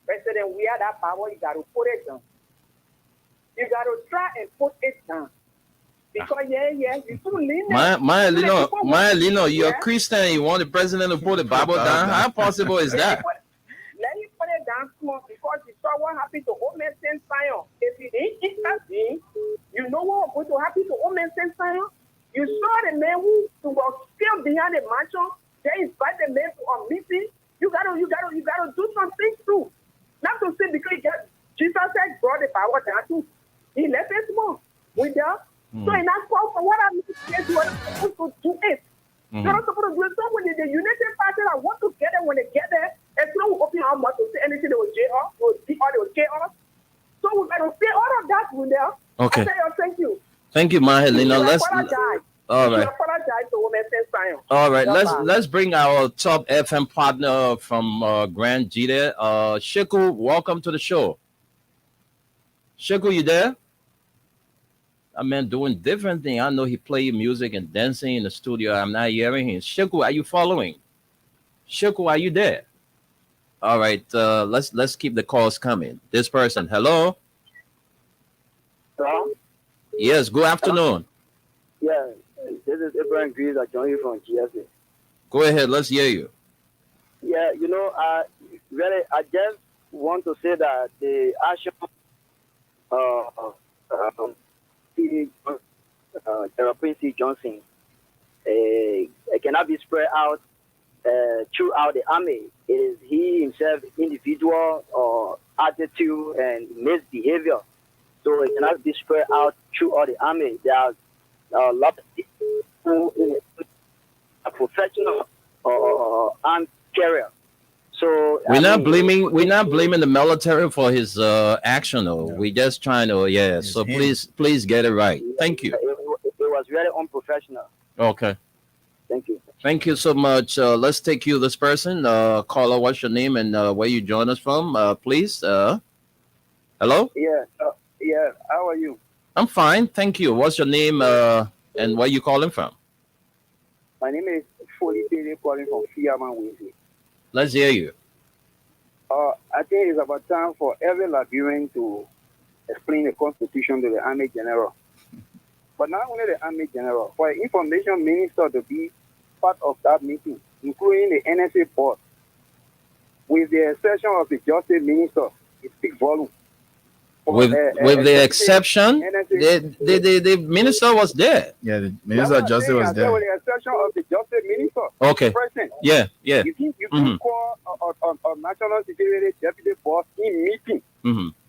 President, we have that power, you got to put it down. You got to try and put it down. Because, you too lenient. Maya Lino, you're a Christian, you want the president to put the Bible down? How possible is that? Let me put it down small because you saw what happened to Old Man Saint Zion. If you didn't intervene, you know what was going to happen to Old Man Saint Zion? You saw the man who was still behind the mansion. They invite the man to a meeting. You gotta do something too. Not to say because Jesus said brought the power down too. He left it small. We there. So in that call for what I'm saying, you are supposed to do it. You're not supposed to do it. So when the United Party that want to get there, when they get there, it's not open our mouth to say anything, they will jail us, they will beat us, they will kill us. So we got to say all of that with them. Okay. I say, thank you. Thank you, Mahelina. Let's all right. All right. Let's bring our top FM partner from Grand G there. Sheku, welcome to the show. Sheku, you there? That man doing different thing. I know he play music and dancing in the studio. I'm not hearing him. Sheku, are you following? Sheku, are you there? All right. Let's keep the calls coming. This person, hello. Hello? Yes. Good afternoon. Yeah, this is Abraham Greaves. I join you from GSA. Go ahead. Let's hear you. Yeah, really, I just want to say that the action Prince C. Johnson it cannot be spread out throughout the army. It is he himself, individual or attitude and misbehavior. So it cannot be spread out throughout the army. There are a lot of people who are professional armed carrier. So we're not blaming the military for his action. Though. Yeah. We're just trying to So please get it right. Thank you. It was very unprofessional. Okay. Thank you. Thank you so much. Let's take you this person. Caller, what's your name and where you join us from, please? Hello? Yeah. How are you? I'm fine. Thank you. What's your name and where you calling from? My name is Foley Bailey, calling from Fiaman Wesley. Let's hear you. I think it's about time for every Liberian to explain the Constitution to the Army General. But not only the Army General, for the Information Minister to be part of that meeting, including the NSA board, with the exception of the Justice Minister, it speaks volume. With the exception, the minister was there. Yeah, the minister of justice was there. With the exception of the justice minister. Okay. President. Yeah. You can call a national security deputy boss in meeting.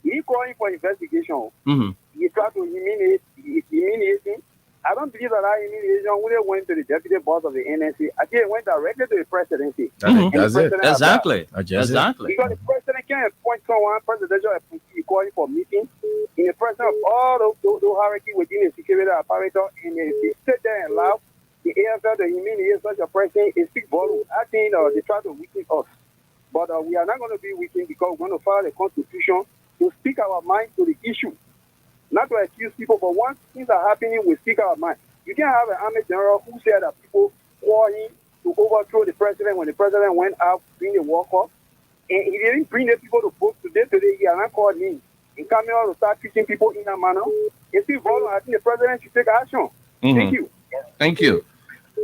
He called him for investigation. He tried to humiliate him. I don't believe that humiliation only went to the deputy boss of the NSA. I think it went directly to the presidency. That's it. Exactly. Because the president can't appoint someone, presidential appointee, calling for meeting in the presence of all those hierarchy within the security apparatus, and they sit there and laugh. The AFL to humiliate such a person is big volume. I think they try to weaken us. But we are not going to be weakened because we're going to follow the Constitution to speak our mind to the issue. Not to accuse people, but once things are happening, we speak our mind. You can't have an army general who said that people called him to overthrow the president when the president went out during the World Cup. And he didn't bring the people to book today. He has not called him. And coming out to start treating people in that manner. It's still volume. I think the president should take action. Thank you.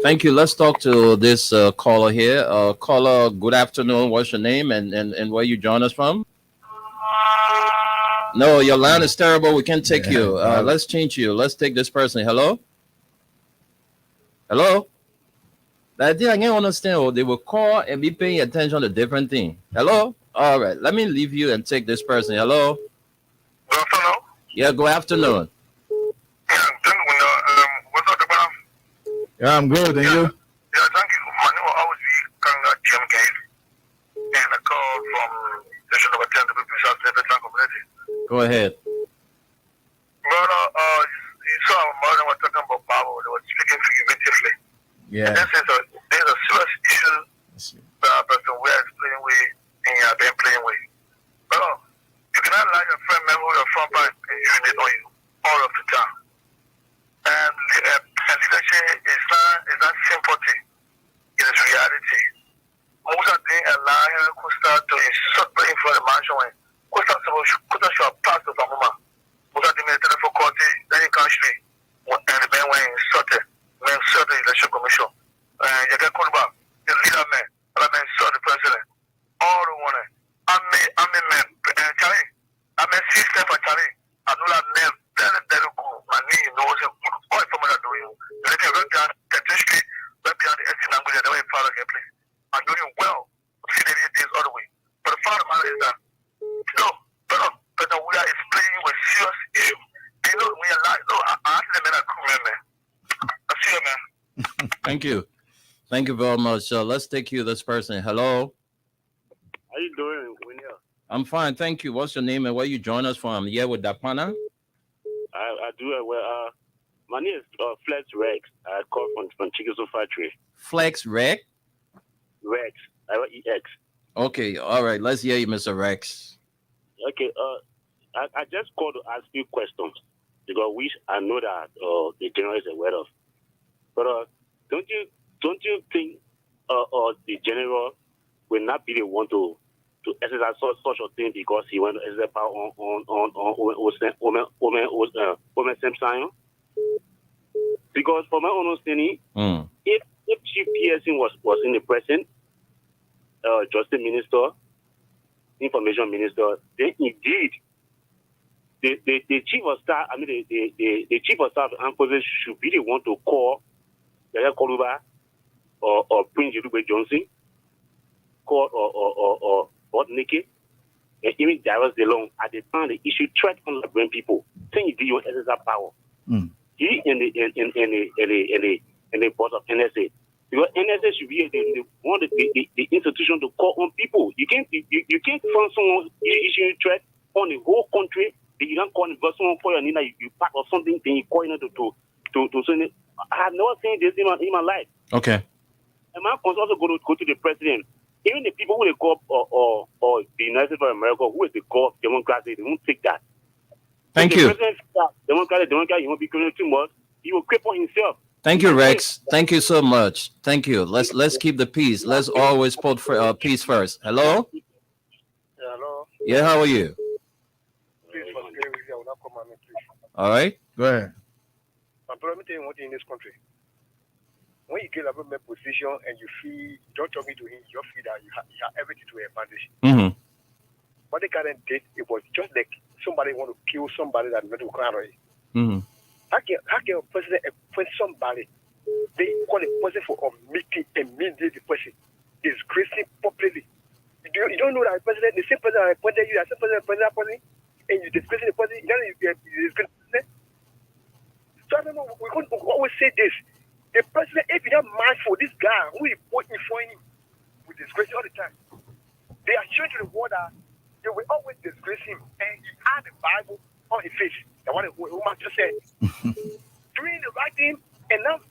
Thank you. Let's talk to this caller here. Caller, good afternoon. What's your name and where you join us from? No, your line is terrible. We can't take you. Let's change you. Let's take this person. Hello? I can't understand. They will call and be paying attention to different things. Hello? All right. Let me leave you and take this person. Hello? Good afternoon. Yeah, good afternoon. What's up, Dr. Yeah, I'm good. And you? Yeah, thank you. My name will always be Kanga Jim Gates. And I called from station number 10 to be precise, Everton community. Go ahead. Brother, you saw Martin was talking about Bible. They were speaking figuratively. Yeah. And there's a serious issue that person we are playing with and you have been playing with. Brother, you cannot allow your friend member your front back and unit on you all of the time. And leadership is not sympathy. It is reality. Musa din Allah Costa to insert information when Costa should pass to some woman. Musa din the telephone court then you can street and the man when inserted the election commission. You get Kurba, the leader man, and I insert the president. All the one. I'm a man, Charlie. I'm a sister for Charlie. I know that name very good. My knee knows all from what I do. You can look at the district, right behind the SC language, the way you follow the place. I'm doing well. See the days all the way. But the fact of the matter is that no, but we are explaining with serious issue. They know we are like no, I asked them in a crew man. I see you, man. Thank you. Thank you very much. Let's take you this person. Hello. How you doing, Winnie? I'm fine, thank you. What's your name and where you join us from? Yeah, with Dapana? I do it well. My name is Flex Rex. I call from Chickasaw Factory. Flex Rex? Rex. R-E-X. Okay, all right. Let's hear you, Mr. Rex. Okay, I just called to ask you questions because which I know that the general is aware of. But don't you think the general will not be the one to exercise such a thing because he went to exercise power on Omen Simpson? Because from my understanding, if Chief Pearson was in the present, Justice Minister, Information Minister, then indeed the chief of staff, the chief of staff and forces should be the one to call Yaya Koluba or Prince Yelube Johnson, call or Nikki, and even Darius DeLong at the time they issue threat on the brain people, saying you want exercise power. He in the board of NSA. Because NSA should be the institution to call on people. You can't find someone issuing threat on the whole country. You don't call someone for your need you pack or something, then you call in to send it. I have never seen this in my life. Okay. And my can also go to the president. Even the people who they call or the United States of America, who is the call Democrats, they won't take that. Thank if you. The president Democrat, he won't be doing too much. He will cripple himself. Thank you, Rex. Thank you so much. Thank you. Let's keep the peace. Let's always put for peace first. Hello. Hello. Yeah, how are you? All right. Go ahead. I'm probably telling you one thing in this country. When you get a government position and you feel, don't talk to him, you feel that you have everything to advantage. What they current did, it was just like somebody want to kill somebody that went to crime. How can a president appoint somebody? They call a person for a meeting and mediate the person. Disgracing popularly. You don't know that president, the same president appointed you, the same president appointed that person, and you disgracing the person, you disgrace the president. So I don't know, we always say this. The president, if you're not mindful, this guy who is voting for him, we disgrace him all the time. They are showing to the world that they will always disgrace him, and he had the Bible on his face. That's what the woman just said. Doing the right thing and not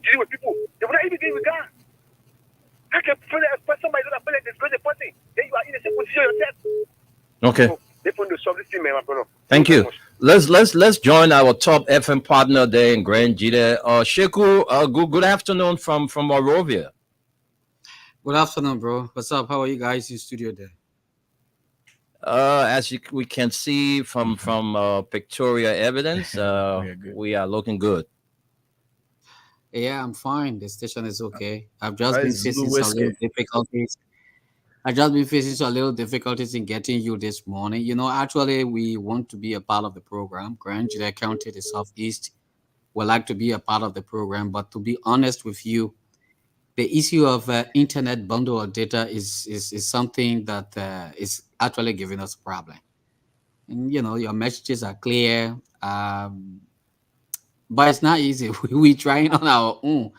dealing with people. They will not even deal with God. How can somebody not disgrace the person? Then you are in the same position yourself. Okay. So, they put the solve this thing, man, my brother. Thank you. Let's join our top FM partner there in Grand Jide. Sheku, good afternoon from Morovia. Good afternoon, bro. What's up? How are you guys in studio there? As we can see from pictorial evidence, we are looking good. Yeah, I'm fine. The station is okay. I've just been facing some little difficulties. In getting you this morning. You know, actually, we want to be a part of the program. Grand Jide County, the Southeast, would like to be a part of the program. But to be honest with you, the issue of internet bundle or data is something that is actually giving us a problem. And, you know, your messages are clear, but it's not easy. We're trying on our own.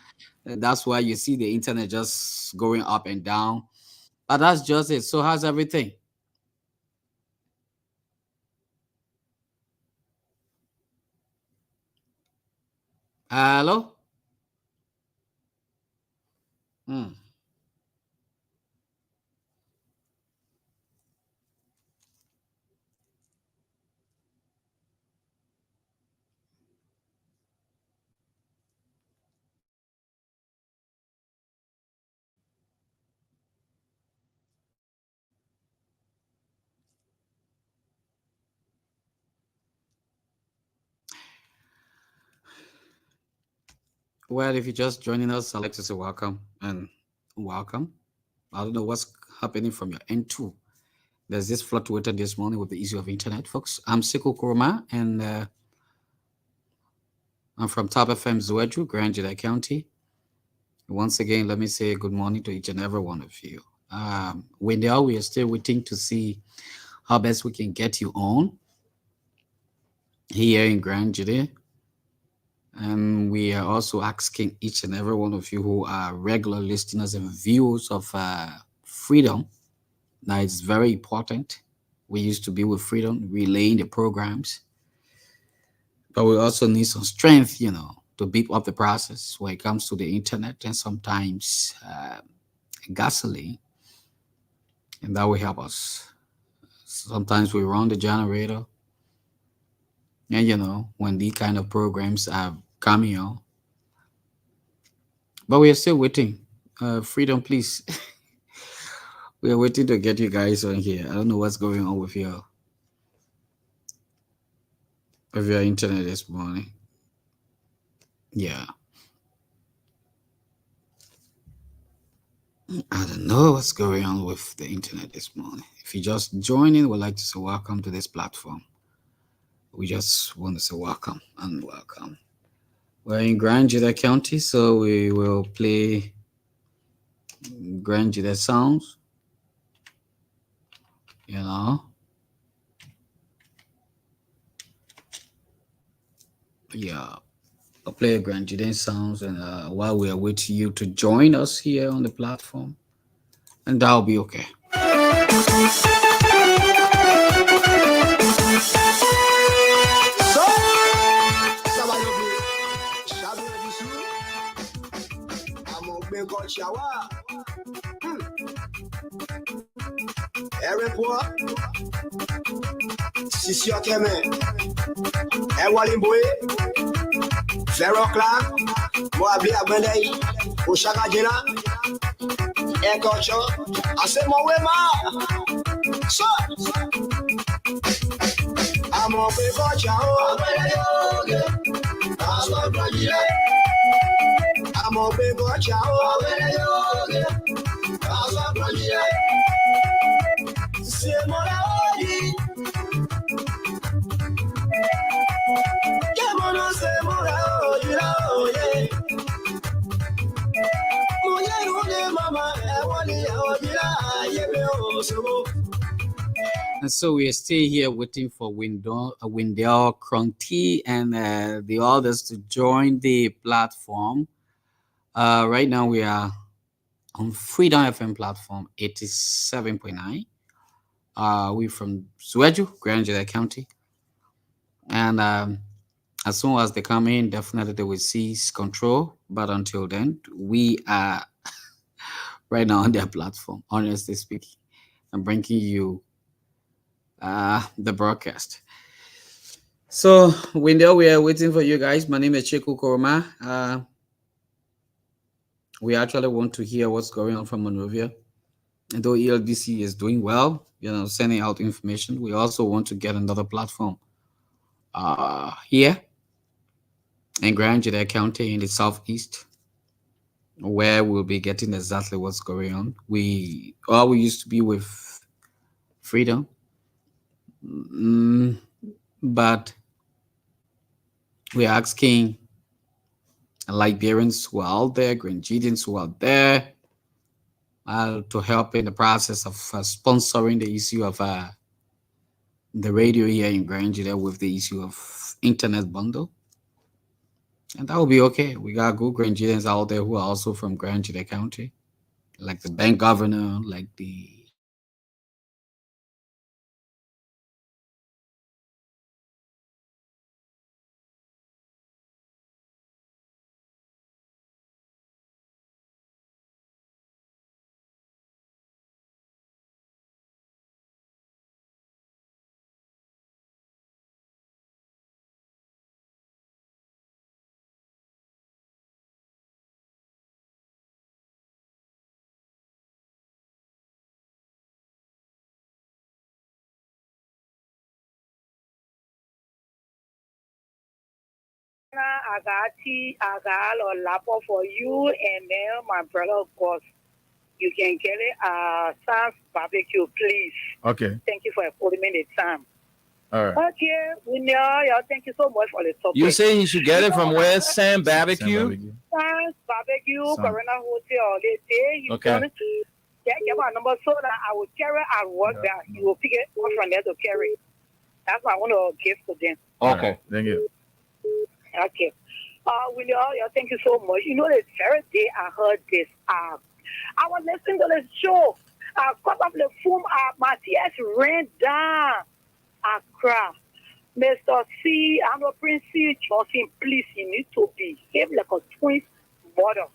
That's why you see the internet just going up and down. But that's just it. So how's everything? Hello? Well, if you're just joining us, I'd like to say welcome and welcome. I don't know what's happening from your end too. There's this fluctuated this morning with the issue of internet, folks. I'm Siko Kurma, and I'm from Top FM Zueju, Grand Jeddah County. Once again, let me say good morning to each and every one of you. Wendell, we are still waiting to see how best we can get you on here in Grand Jeddah. And we are also asking each and every one of you who are regular listeners and viewers of Freedom. Now, it's very important. We used to be with Freedom, relaying the programs. But we also need some strength, to beef up the process when it comes to the internet and sometimes gasoline. And that will help us. Sometimes we run the generator. And, when these kind of programs are coming on. But we are still waiting. Freedom, please. We are waiting to get you guys on here. I don't know what's going on with your internet this morning. Yeah. I don't know what's going on with the internet this morning. If you just join in, we'd like to say welcome to this platform. We just want to say welcome and welcome. We're in Grand Jeddah County, so we will play Grand Jeddah sounds. Yeah. I'll play Grand Jeddah sounds, and while we are waiting you to join us here on the platform, and that'll be okay. Sisi Okeme, Ewalimboe, Ferrocla, Moabli Abendei, Oshakajela, Ekocho, Asemowema. So, I'm on Pekocha, I'm on Pekocha, And so we are still here waiting for Wendell Cronty and the others to join the platform. Right now we are on Freedom FM platform 87.9. We're from Zueju, Grand Jeddah County. And as soon as they come in, definitely they will seize control. But until then, we are right now on their platform, honestly speaking, and bringing you the broadcast. So, Wendell, we are waiting for you guys. My name is Chiku Koroma. We actually want to hear what's going on from Monrovia. And though ELBC is doing well, sending out information, we also want to get another platform here in Grand Jeddah County in the southeast, where we'll be getting exactly what's going on. We used to be with Freedom, but we're asking Liberians who are out there, Grangidians who are out there, to help in the process of sponsoring the issue of the radio here in Grand Jeddah with the issue of internet bundle. And that will be okay. We got good Grangidians out there who are also from Grand Jeddah County, like the bank governor, like the I got tea, I got a lapper for you, and then my brother, of course. You can get it Sam's Barbecue, please. Okay. Thank you for putting me the time. All right. Okay, we know. Yeah, thank you so much for the topic. You say he should get it from where? Sam Barbecue? Sam's Barbecue, Sam. Corona Hotel. They say he's Okay. going to get my number so that I will carry at work that he will pick it up from there to carry. That's what I want to give to them. Okay. Thank you. Okay. We know. Yeah, thank you so much. You know, the very day I heard this, I was listening to the show. I cut off the phone. My tears ran down. I cried. Mr. C, I'm a Prince C. Johnson, please, you need to behave like a twin mother.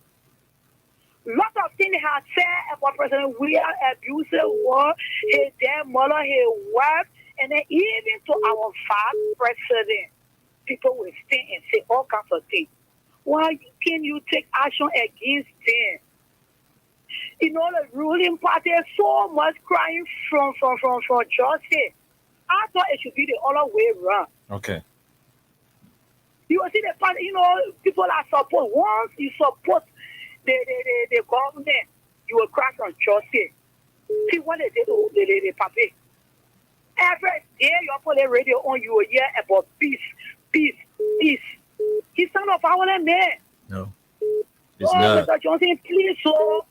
Lot of things have said about President William abusive war, his dead mother, his wife, and then even to our vice president. People will stand and say all kinds of things. Why can you take action against them? You know, the ruling party is so much crying from justice. I thought it should be the other way around. Okay. You will see the party, you know, people are support. Once you support the government, you will cry from justice. See what they did to the party. Every day you put the radio on, you will hear about peace, peace, peace. He's not a violent man. No. It's not. Mr. Johnson, please, so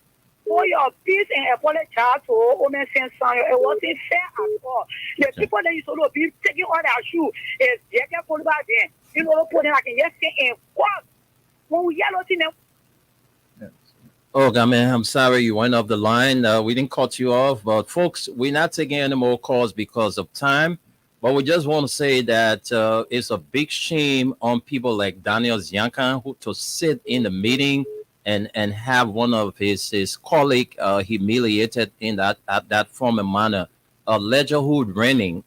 for your peace and apologize to Omen Sensayo. It wasn't fair at all. The people that used to be taking all their shoes, is they get put back then. You know, put them like yesterday in court. When we yell at them. Oh, God, man, I'm sorry you went off the line. We didn't cut you off, but folks, we're not taking any more calls because of time. But we just want to say that it's a big shame on people like Daniel Zianka who to sit in the meeting and have one of his colleague humiliated in that form and manner. Ledger Hood running,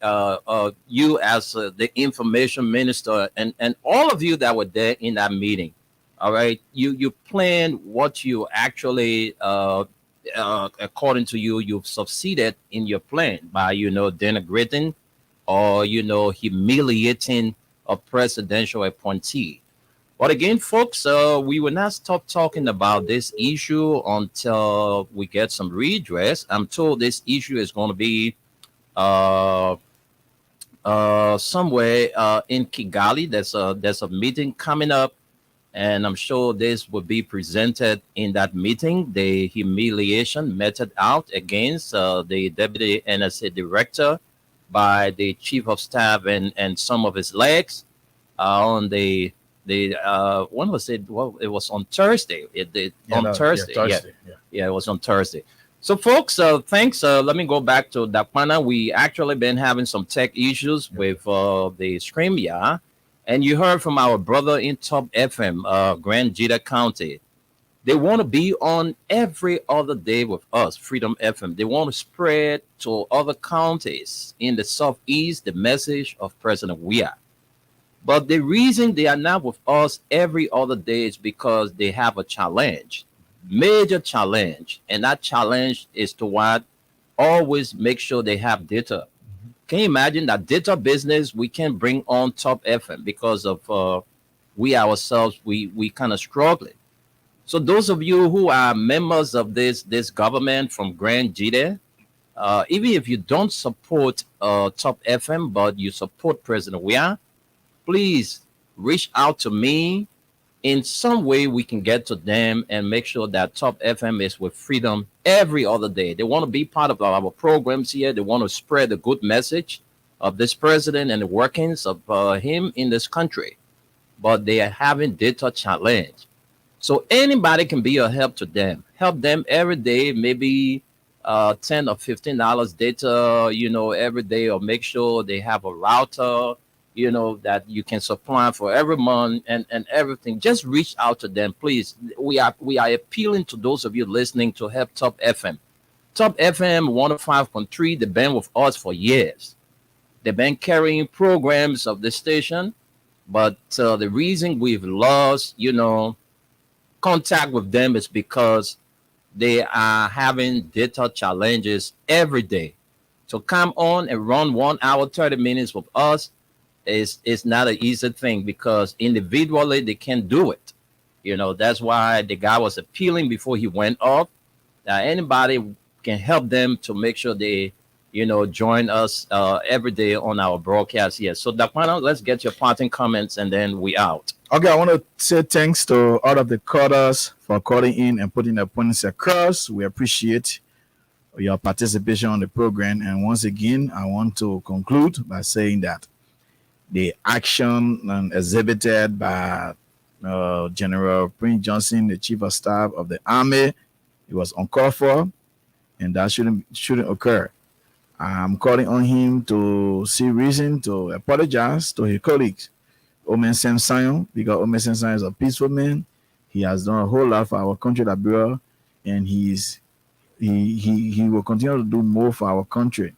you as the information minister, and all of you that were there in that meeting. All right, you planned what you actually, according to you, you've succeeded in your plan by denigrating or humiliating a presidential appointee. But again, folks, we will not stop talking about this issue until we get some redress. I'm told this issue is going to be somewhere in Kigali. There's a meeting coming up, and I'm sure this will be presented in that meeting. The humiliation meted out against the deputy NSA director by the chief of staff and some of his legs on the when was it? Well, it was on Thursday. Thursday. Yeah, it was on Thursday. So, folks, thanks. Let me go back to Dakwana. We actually been having some tech issues with the StreamYard, and you heard from our brother in Top FM, Grand Jita County. They want to be on every other day with us, Freedom FM. They want to spread to other counties in the Southeast the message of President Weah. But the reason they are not with us every other day is because they have a challenge, major challenge. And that challenge is to what? Always make sure they have data. Can you imagine that data business we can bring on Top FM because of we ourselves, we kind of struggling. So those of you who are members of this government from Grand Jide, even if you don't support Top FM, but you support President Weah, please reach out to me. In some way we can get to them and make sure that Top FM is with Freedom every other day. They want to be part of our programs here. They want to spread the good message of this president and the workings of him in this country. But they are having data challenge. So anybody can be a help to them. Help them every day, maybe $10 or $15 data, every day, or make sure they have a router, that you can supply for every month and everything. Just reach out to them, please. We are appealing to those of you listening to help Top FM. Top FM 105.3, they've been with us for years. They've been carrying programs of the station, but the reason we've lost, contact with them is because they are having data challenges every day. So come on and run 1 hour, 30 minutes with us. is not an easy thing because individually they can't do it. You know, that's why the guy was appealing before he went off. Anybody can help them to make sure they, you know, join us every day on our broadcast here. So, Dakwana, let's get your parting comments and then we out. Okay, I want to say thanks to all of the callers for calling in and putting their points across. We appreciate your participation on the program. And once again, I want to conclude by saying that the action exhibited by General Prince Johnson, the Chief of Staff of the Army, it was uncalled for, and that shouldn't occur. I'm calling on him to see reason to apologize to his colleagues, Omen Sem Sion, because Omen Sem Sion is a peaceful man. He has done a whole lot for our country, Liberia, and he will continue to do more for our country.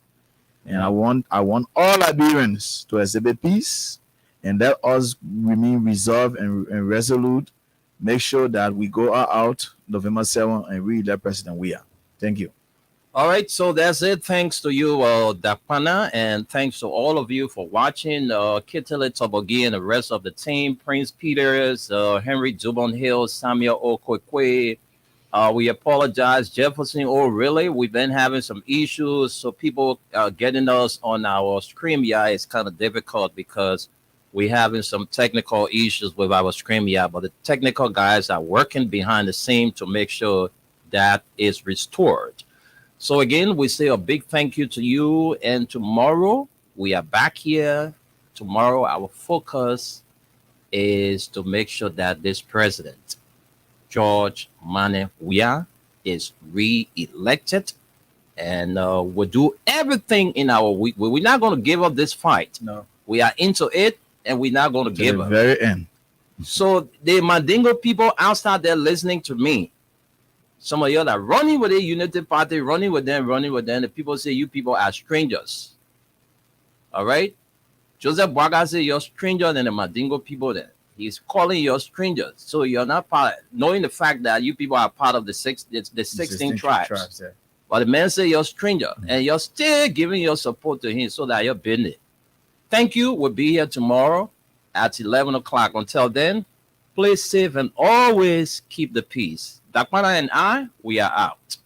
And I want all Liberians to exhibit peace and let us remain resolved and resolute. Make sure that we go out November 7th and re-elect President Weah. Thank you. All right, so that's it. Thanks to you, Dakwana, and thanks to all of you for watching. Kitele Tobogi and the rest of the team, Prince Peters, Henry Dubon Hill, Samuel Okwekwe. We apologize, Jefferson. Oh, really? We've been having some issues, so people getting us on our StreamYard is kind of difficult because we're having some technical issues with our StreamYard, but the technical guys are working behind the scene to make sure that is restored. So again, we say a big thank you to you. And tomorrow we are back here. Tomorrow our focus is to make sure that this president, George Manneh Weah, is re-elected. And we'll do everything in our week. We're not going to give up this fight. No. We are into it, and we're not going to give up. Very end. So the Mandingo people outside there listening to me, some of you are running with the Unity Party, running with them. The people say you people are strangers. All right? Joseph Boaga said you're stranger than the Mandingo people then. He's calling you strangers. So you're not part, knowing the fact that you people are part of the 16 tribes. Yeah. But the man say you're a stranger, and you're still giving your support to him so that you're business. Thank you. We'll be here tomorrow at 11 o'clock. Until then, play safe and always keep the peace. Dakwana and I, we are out.